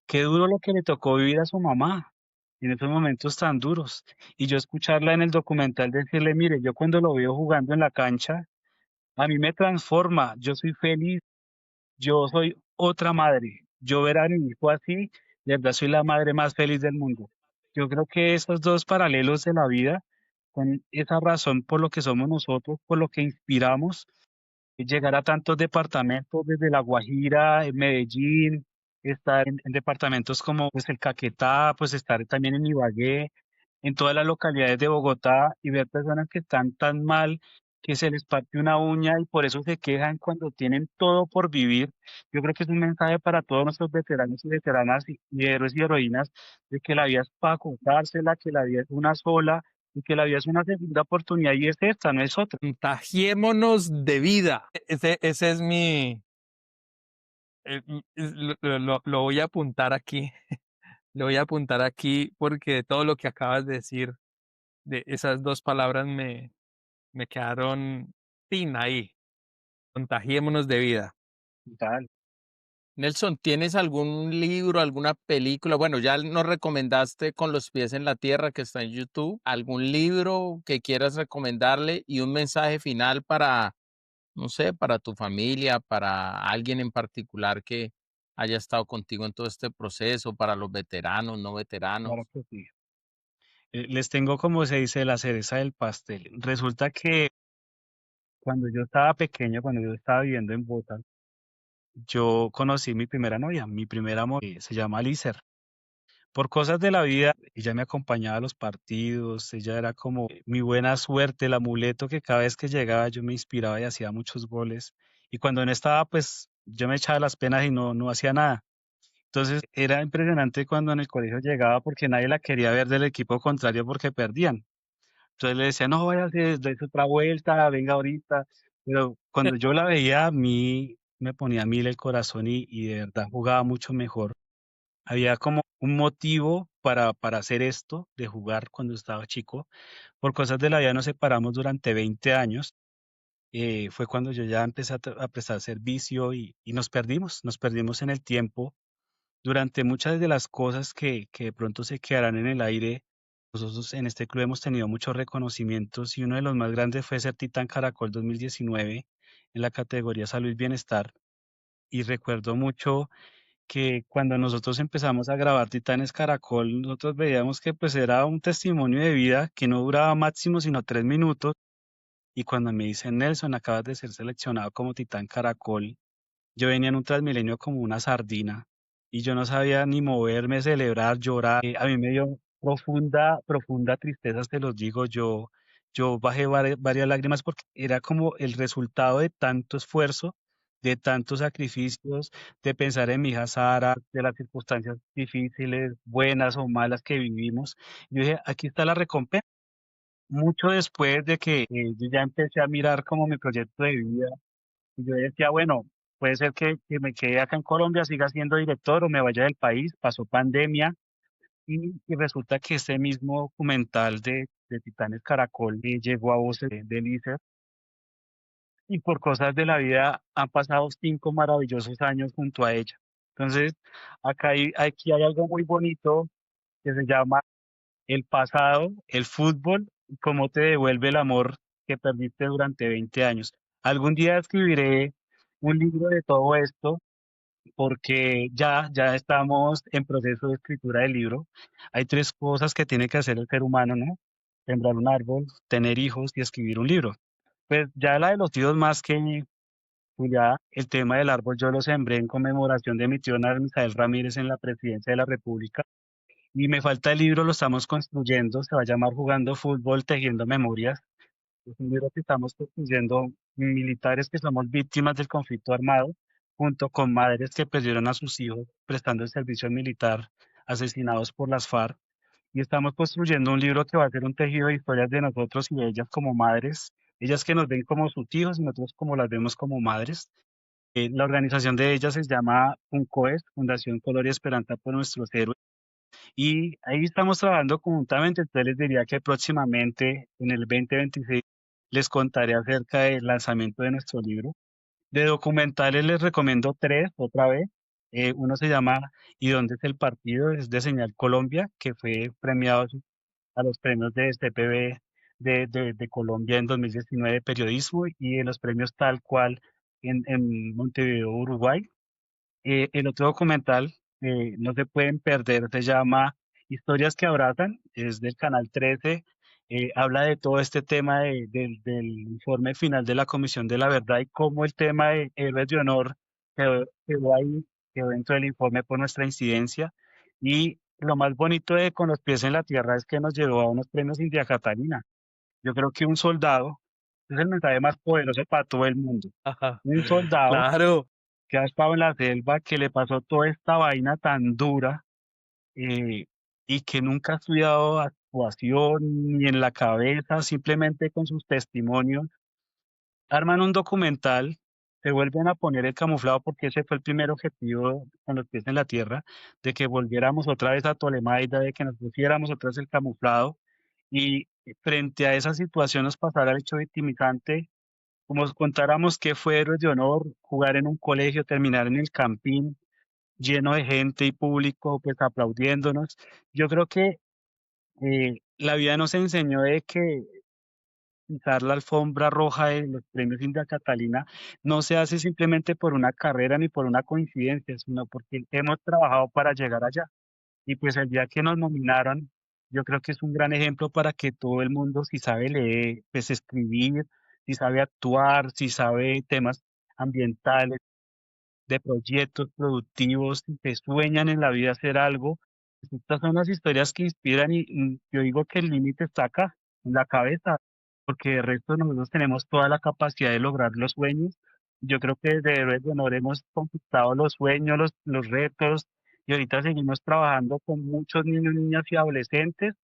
S4: qué duro lo que le tocó vivir a su mamá en esos momentos tan duros. Y yo escucharla en el documental decirle, mire, yo cuando lo veo jugando en la cancha, a mí me transforma, yo soy feliz, yo soy otra madre. Yo ver a mi hijo así, de verdad soy la madre más feliz del mundo. Yo creo que esos dos paralelos de la vida, con esa razón por lo que somos nosotros, por lo que inspiramos, llegar a tantos departamentos desde La Guajira, en Medellín, estar en departamentos como pues el Caquetá, pues estar también en Ibagué, en todas las localidades de Bogotá y ver personas que están tan mal que se les parte una uña y por eso se quejan cuando tienen todo por vivir. Yo creo que es un mensaje para todos nuestros veteranos y veteranas y héroes y heroínas de que la vida es para contársela, que la vida es una sola y que la vida es una segunda oportunidad y es esta, no es otra.
S3: Contagiémonos de vida. Ese es mi... lo voy a apuntar aquí. Lo voy a apuntar aquí porque todo lo que acabas de decir, de esas dos palabras me quedaron sin ahí. Contagiémonos de vida.
S4: Tal.
S2: Nelson, ¿tienes algún libro, alguna película? Bueno, ya nos recomendaste Con los pies en la tierra, que está en YouTube. ¿Algún libro que quieras recomendarle y un mensaje final para, no sé, para tu familia, para alguien en particular que haya estado contigo en todo este proceso, para los veteranos, no
S4: Claro
S2: veteranos?
S4: que sí. Les tengo, como se dice, la cereza del pastel. Resulta que cuando yo estaba pequeño, cuando yo estaba viviendo en Bogotá, yo conocí mi primera novia, mi primer amor, se llama Lizer. Por cosas de la vida, ella me acompañaba a los partidos, ella era como mi buena suerte, el amuleto que cada vez que llegaba yo me inspiraba y hacía muchos goles. Y cuando no estaba, pues yo me echaba las penas y no hacía nada. Entonces era impresionante cuando en el colegio llegaba porque nadie la quería ver del equipo contrario porque perdían. Entonces le decía, no, vaya, dése otra vuelta, venga ahorita. Pero cuando yo la veía, a mí me ponía a mil el corazón y de verdad jugaba mucho mejor. había como un motivo para hacer esto, de jugar cuando estaba chico. Por cosas de la vida nos separamos durante 20 años. Fue cuando yo ya empecé a prestar servicio y nos perdimos en el tiempo. Durante muchas de las cosas que de pronto se quedarán en el aire, nosotros en este club hemos tenido muchos reconocimientos y uno de los más grandes fue ser Titán Caracol 2019 en la categoría Salud y Bienestar. Y recuerdo mucho que cuando nosotros empezamos a grabar Titanes Caracol, nosotros veíamos que pues era un testimonio de vida que no duraba máximo sino 3 minutos. Y cuando me dicen, Nelson, acabas de ser seleccionado como Titán Caracol, yo venía en un Transmilenio como una sardina y yo no sabía ni moverme, celebrar, llorar. A mí me dio profunda tristeza, te los digo. Yo bajé varias lágrimas porque era como el resultado de tanto esfuerzo, de tantos sacrificios, de pensar en mi hija Sara, de las circunstancias difíciles, buenas o malas que vivimos. Yo dije, aquí está la recompensa. Mucho después de que yo ya empecé a mirar como mi proyecto de vida, y yo decía, bueno, puede ser que me quede acá en Colombia, siga siendo director o me vaya del país. Pasó pandemia y resulta que este mismo documental de Titanes Caracol llegó a voces del ICER y por cosas de la vida han pasado 5 maravillosos años junto a ella. Entonces, aquí hay algo muy bonito que se llama el pasado, el fútbol, y cómo te devuelve el amor que perdiste durante 20 años. Algún día escribiré un libro de todo esto porque ya estamos en proceso de escritura del libro. Hay 3 cosas que tiene que hacer el ser humano, ¿no? Sembrar un árbol, tener hijos y escribir un libro. Pues ya la de los hijos más que pues ya el tema del árbol yo lo sembré en conmemoración de mi tío Misael Ramírez en la presidencia de la República. Y me falta el libro, lo estamos construyendo, se va a llamar Jugando Fútbol, Tejiendo Memorias. Es un libro que estamos construyendo militares que somos víctimas del conflicto armado, junto con madres que perdieron a sus hijos prestando el servicio militar, asesinados por las FARC. Y estamos construyendo un libro que va a ser un tejido de historias de nosotros y ellas como madres, ellas que nos ven como sus hijos y nosotros como las vemos como madres. La organización de ellas se llama FUNCOES, Fundación Color y Esperanza por Nuestros Héroes. Y ahí estamos trabajando conjuntamente, entonces les diría que próximamente, en el 2026, les contaré acerca del lanzamiento de nuestro libro. De documentales les recomiendo 3, otra vez. Uno se llama ¿Y dónde es el partido? Es de Señal Colombia, que fue premiado a los premios de CPB de Colombia en 2019 de periodismo y en los premios tal cual en Montevideo, Uruguay. El otro documental, no se pueden perder, se llama Historias que Abrazan, es del Canal 13, habla de todo este tema del informe final de la Comisión de la Verdad y cómo el tema de héroes de honor quedó ahí, quedó dentro del informe por nuestra incidencia. Y lo más bonito de Con los pies en la tierra es que nos llevó a unos premios India Catalina. Yo creo que un soldado es el mensaje más poderoso para todo el mundo.
S3: Ajá.
S4: Un soldado
S3: Claro.
S4: que ha estado en la selva, que le pasó toda esta vaina tan dura eh, y que nunca ha estudiado actuación ni en la cabeza, simplemente con sus testimonios, arman un documental, se vuelven a poner el camuflado porque ese fue el primer objetivo con los pies en la tierra, de que volviéramos otra vez a Tolemaida, de que nos pusiéramos otra vez el camuflado y frente a esa situación nos pasara el hecho victimizante como si contáramos qué fue héroes de honor, jugar en un colegio, terminar en el campín lleno de gente y público pues aplaudiéndonos. Yo creo que la vida nos enseñó de que pisar la alfombra roja de los premios India Catalina no se hace simplemente por una carrera ni por una coincidencia, sino porque hemos trabajado para llegar allá. Y pues el día que nos nominaron, yo creo que es un gran ejemplo para que todo el mundo, si sabe leer, pues escribir, si sabe actuar, si sabe temas ambientales, de proyectos productivos, que sueñan en la vida hacer algo. Estas son las historias que inspiran y yo digo que el límite está acá, en la cabeza, porque de resto nosotros tenemos toda la capacidad de lograr los sueños. Yo creo que desde Héroes de Honor hemos conquistado los sueños, los retos, y ahorita seguimos trabajando con muchos niños, niñas y adolescentes.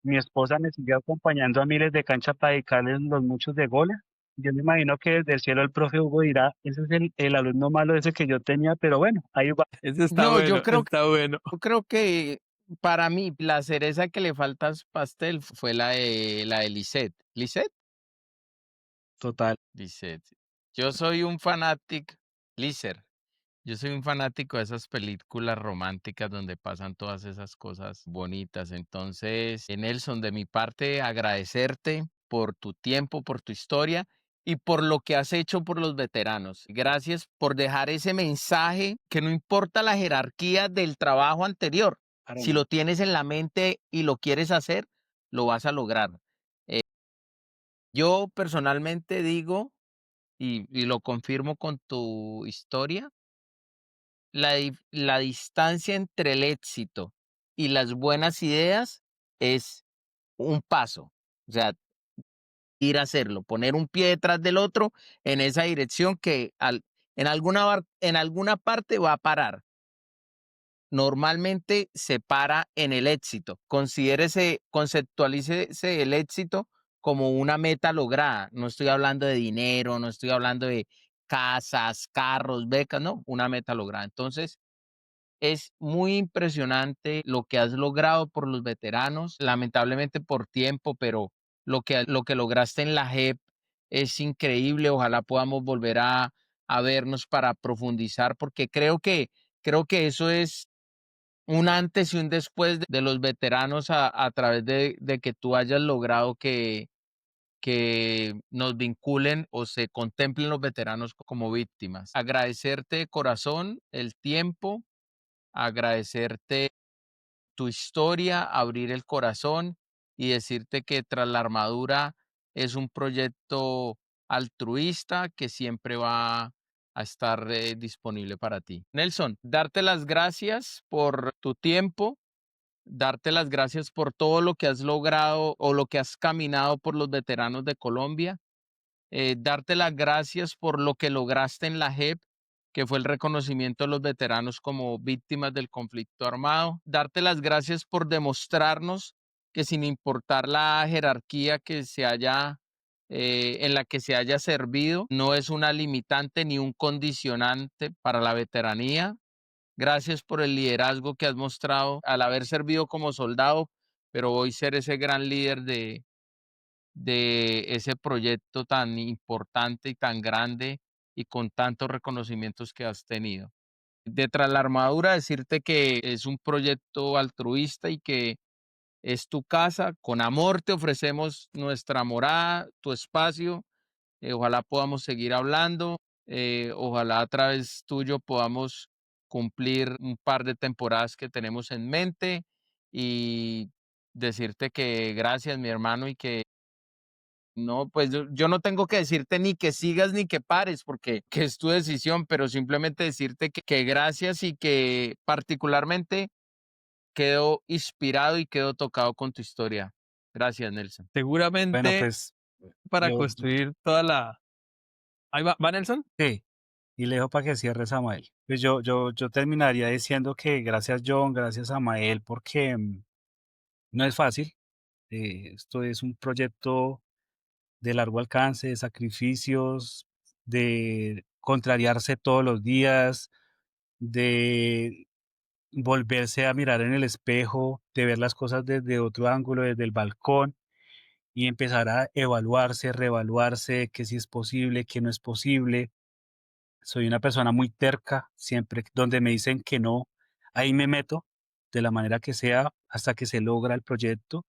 S4: Mi esposa me sigue acompañando a miles de canchas para dedicarles los muchos de goles Yo me imagino que desde el cielo el profe Hugo dirá, ese es el alumno malo ese que yo tenía, pero bueno, ahí va.
S3: Ese está
S2: No,
S3: bueno, está bueno.
S2: yo creo que para mí la cereza que le falta al pastel fue la de Lisette. ¿Lisette?
S4: Total.
S2: Lisette. Yo soy un fanático, Lizer. Yo soy un fanático de esas películas románticas donde pasan todas esas cosas bonitas. Entonces, Nelson, de mi parte, agradecerte por tu tiempo, por tu historia y por lo que has hecho por los veteranos. Gracias por dejar ese mensaje que no importa la jerarquía del trabajo anterior.
S4: Para
S2: Si
S4: nada.
S2: lo tienes en la mente y lo quieres hacer, lo vas a lograr. Yo personalmente digo, y lo confirmo con tu historia, la distancia entre el éxito y las buenas ideas es un paso. O sea, ir a hacerlo, poner un pie detrás del otro en esa dirección que en alguna parte va a parar. Normalmente se para en el éxito. Conceptualícese el éxito como una meta lograda. No estoy hablando de dinero, no estoy hablando de casas, carros, becas, no, una meta lograda. Entonces, es muy impresionante lo que has logrado por los veteranos, lamentablemente por tiempo, pero lo que lograste en la JEP es increíble. Ojalá podamos volver a vernos para profundizar, porque creo que eso es un antes y un después de los veteranos a través de que tú hayas logrado que nos vinculen o se contemplen los veteranos como víctimas. Agradecerte de corazón el tiempo, agradecerte tu historia, abrir el corazón y decirte que Tras la Armadura es un proyecto altruista que siempre va a estar disponible para ti. Nelson, darte las gracias por tu tiempo, darte las gracias por todo lo que has logrado o lo que has caminado por los veteranos de Colombia, darte las gracias por lo que lograste en la JEP, que fue el reconocimiento de los veteranos como víctimas del conflicto armado, darte las gracias por demostrarnos que sin importar la jerarquía en la que se haya servido, no es una limitante ni un condicionante para la veteranía. Gracias por el liderazgo que has mostrado al haber servido como soldado, pero hoy ser ese gran líder de ese proyecto tan importante y tan grande y con tantos reconocimientos que has tenido. Detrás la armadura, decirte que es un proyecto altruista y que es tu casa. Con amor te ofrecemos nuestra morada, tu espacio. Ojalá podamos seguir hablando. Ojalá a través tuyo podamos cumplir un par de temporadas que tenemos en mente y decirte que gracias, mi hermano, y que no, pues yo no tengo que decirte ni que sigas ni que pares, porque que es tu decisión, pero simplemente decirte que gracias y que particularmente quedo inspirado y quedo tocado con tu historia. Gracias, Nelson.
S4: Bueno,
S3: Seguramente
S4: pues
S3: para
S4: yo,
S3: construir toda la... Ahí va Nelson.
S4: sí, y le dejo para que cierre Samael. Pues yo terminaría diciendo que gracias John, gracias Samael, porque no es fácil. Esto es un proyecto de largo alcance, de sacrificios, de contrariarse todos los días, de volverse a mirar en el espejo, de ver las cosas desde otro ángulo, desde el balcón y empezar a evaluarse, reevaluarse, que si es posible, que no es posible. Soy una persona muy terca, siempre donde me dicen que no, ahí me meto de la manera que sea hasta que se logra el proyecto.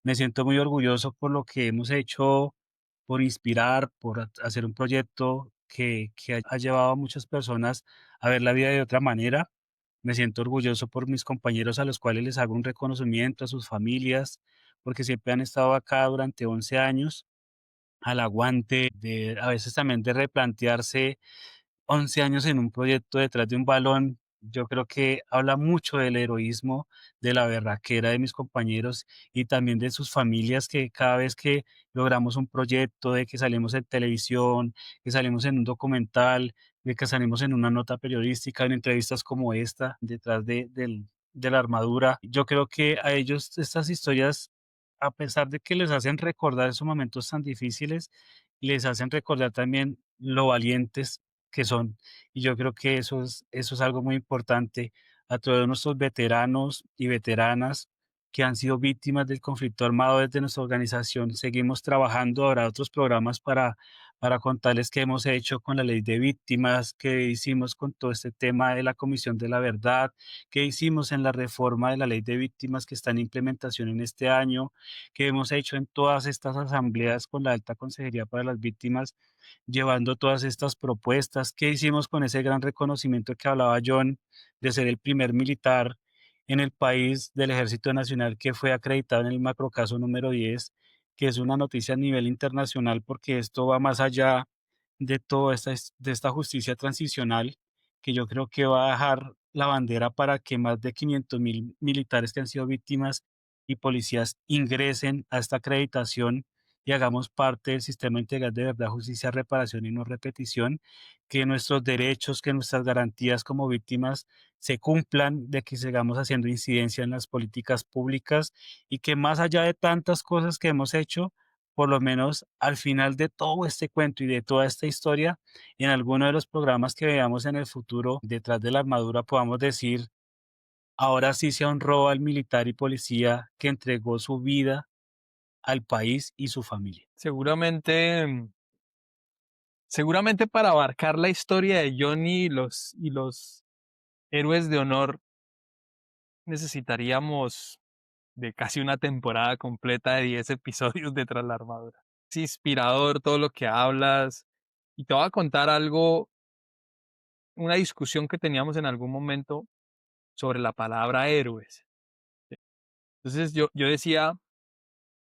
S4: Me siento muy orgulloso por lo que hemos hecho, por inspirar, por hacer un proyecto que ha llevado a muchas personas a ver la vida de otra manera. Me siento orgulloso por mis compañeros a los cuales les hago un reconocimiento, a sus familias, porque siempre han estado acá durante 11 años, al aguante, a veces también de replantearse 11 años en un proyecto detrás de un balón, yo creo que habla mucho del heroísmo, de la berraquera de mis compañeros y también de sus familias que cada vez que logramos un proyecto, de que salimos en televisión, que salimos en un documental, de que salimos en una nota periodística, en entrevistas como esta, detrás de la armadura, yo creo que a ellos estas historias, a pesar de que les hacen recordar esos momentos tan difíciles, y les hacen recordar también lo valientes que son. Y yo creo que eso es algo muy importante a todos nuestros veteranos y veteranas que han sido víctimas del conflicto armado desde nuestra organización. Seguimos trabajando, habrá otros programas para contarles qué hemos hecho con la ley de víctimas, qué hicimos con todo este tema de la Comisión de la Verdad, qué hicimos en la reforma de la ley de víctimas que está en implementación en este año, qué hemos hecho en todas estas asambleas con la Alta Consejería para las Víctimas, llevando todas estas propuestas, qué hicimos con ese gran reconocimiento que hablaba John de ser el primer militar en el país del Ejército Nacional que fue acreditado en el macrocaso número 10, que es una noticia a nivel internacional porque esto va más allá de toda de esta justicia transicional, que yo creo que va a dejar la bandera para que más de 500.000 militares que han sido víctimas y policías ingresen a esta acreditación y hagamos parte del sistema integral de verdad, justicia, reparación y no repetición, que nuestros derechos, que nuestras garantías como víctimas se cumplan, de que sigamos haciendo incidencia en las políticas públicas y que más allá de tantas cosas que hemos hecho, por lo menos al final de todo este cuento y de toda esta historia, en alguno de los programas que veamos en el futuro, detrás de la armadura, podamos decir, ahora sí se honró al militar y policía que entregó su vida al país y su familia.
S3: Seguramente para abarcar la historia de Johnny y los héroes de honor necesitaríamos de casi una temporada completa de 10 episodios de Tras la Armadura. Es inspirador todo lo que hablas y te voy a contar algo, una discusión que teníamos en algún momento sobre la palabra héroes. Entonces yo decía,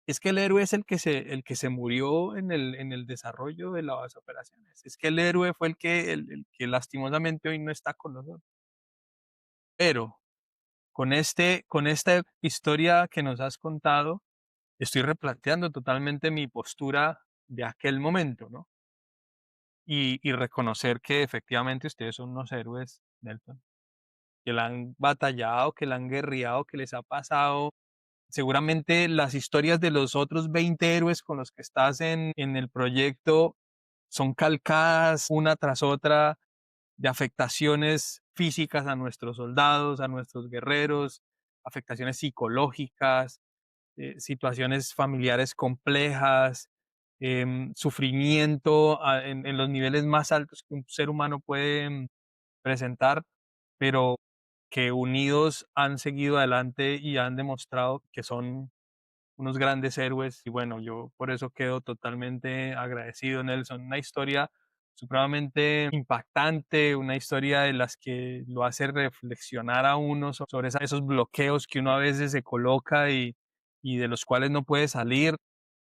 S3: es que el héroe es el que se murió en el desarrollo de las operaciones. Es que el héroe fue el que lastimosamente hoy no está con nosotros. Pero con esta historia que nos has contado, estoy replanteando totalmente mi postura de aquel momento, ¿no? Y reconocer que efectivamente ustedes son unos héroes, Nelson, que la han batallado, que la han guerreado, que les ha pasado. Seguramente las historias de los otros 20 héroes con los que estás en el proyecto son calcadas una tras otra de afectaciones físicas a nuestros soldados, a nuestros guerreros, afectaciones psicológicas, situaciones familiares complejas, sufrimiento en los niveles más altos que un ser humano puede presentar, pero que unidos han seguido adelante y han demostrado que son unos grandes héroes. Y bueno, yo por eso quedo totalmente agradecido, Nelson. Una historia supremamente impactante, una historia de las que lo hace reflexionar a uno sobre esos bloqueos que uno a veces se coloca y de los cuales no puede salir.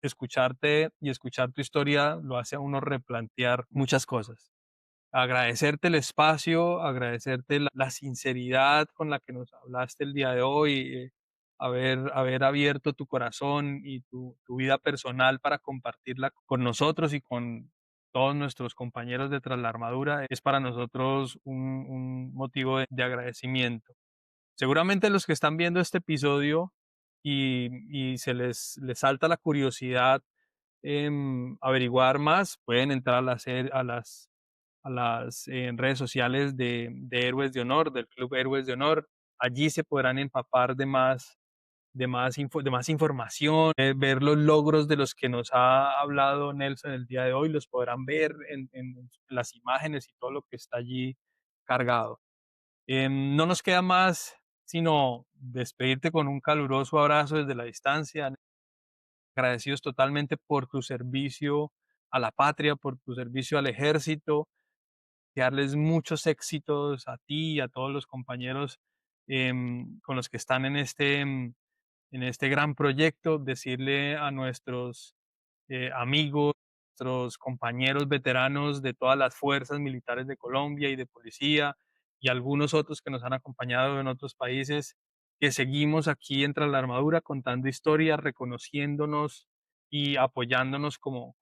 S3: Escucharte y escuchar tu historia lo hace a uno replantear muchas cosas. Agradecerte el espacio, agradecerte la sinceridad con la que nos hablaste el día de hoy, haber abierto tu corazón y tu vida personal para compartirla con nosotros y con todos nuestros compañeros de Tras la Armadura, es para nosotros un motivo de agradecimiento. Seguramente los que están viendo este episodio y les salta la curiosidad averiguar más, pueden entrar a las redes sociales de Héroes de Honor, del Club Héroes de Honor. Allí se podrán empapar de más información, ver los logros de los que nos ha hablado Nelson el día de hoy, los podrán ver en las imágenes y todo lo que está allí cargado. No nos queda más sino despedirte con un caluroso abrazo desde la distancia, agradecidos totalmente por tu servicio a la patria, por tu servicio al ejército, desearles muchos éxitos a ti y a todos los compañeros con los que están en este gran proyecto, decirle a nuestros amigos, nuestros compañeros veteranos de todas las fuerzas militares de Colombia y de policía y algunos otros que nos han acompañado en otros países, que seguimos aquí entre la armadura contando historias, reconociéndonos y apoyándonos como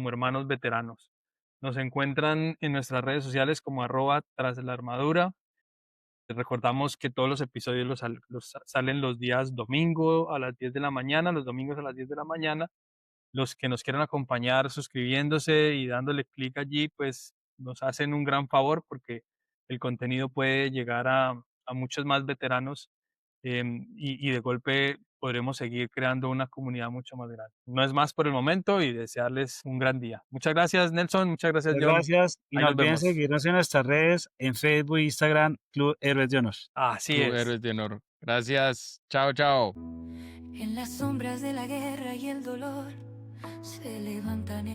S3: hermanos veteranos. Nos encuentran en nuestras redes sociales como @tras la armadura. Les recordamos que todos los episodios salen los días domingo a las 10 de la mañana, los domingos a las 10 de la mañana. los que nos quieran acompañar suscribiéndose y dándole clic allí, pues nos hacen un gran favor porque el contenido puede llegar a muchos más veteranos, y de golpe podremos seguir creando una comunidad mucho más grande. No es más por el momento y desearles un gran día. Muchas gracias, Nelson. Muchas gracias,
S4: Muchas
S3: John.
S4: gracias y
S3: Ahí
S4: no
S3: nos
S4: olviden
S3: vemos.
S4: seguirnos en nuestras redes, en Facebook, Instagram, Club Héroes de Honor.
S3: Así
S2: Club
S3: es.
S2: Héroes de Honor. Gracias. Chao, chao.
S1: En las sombras de la guerra y el dolor se levantan.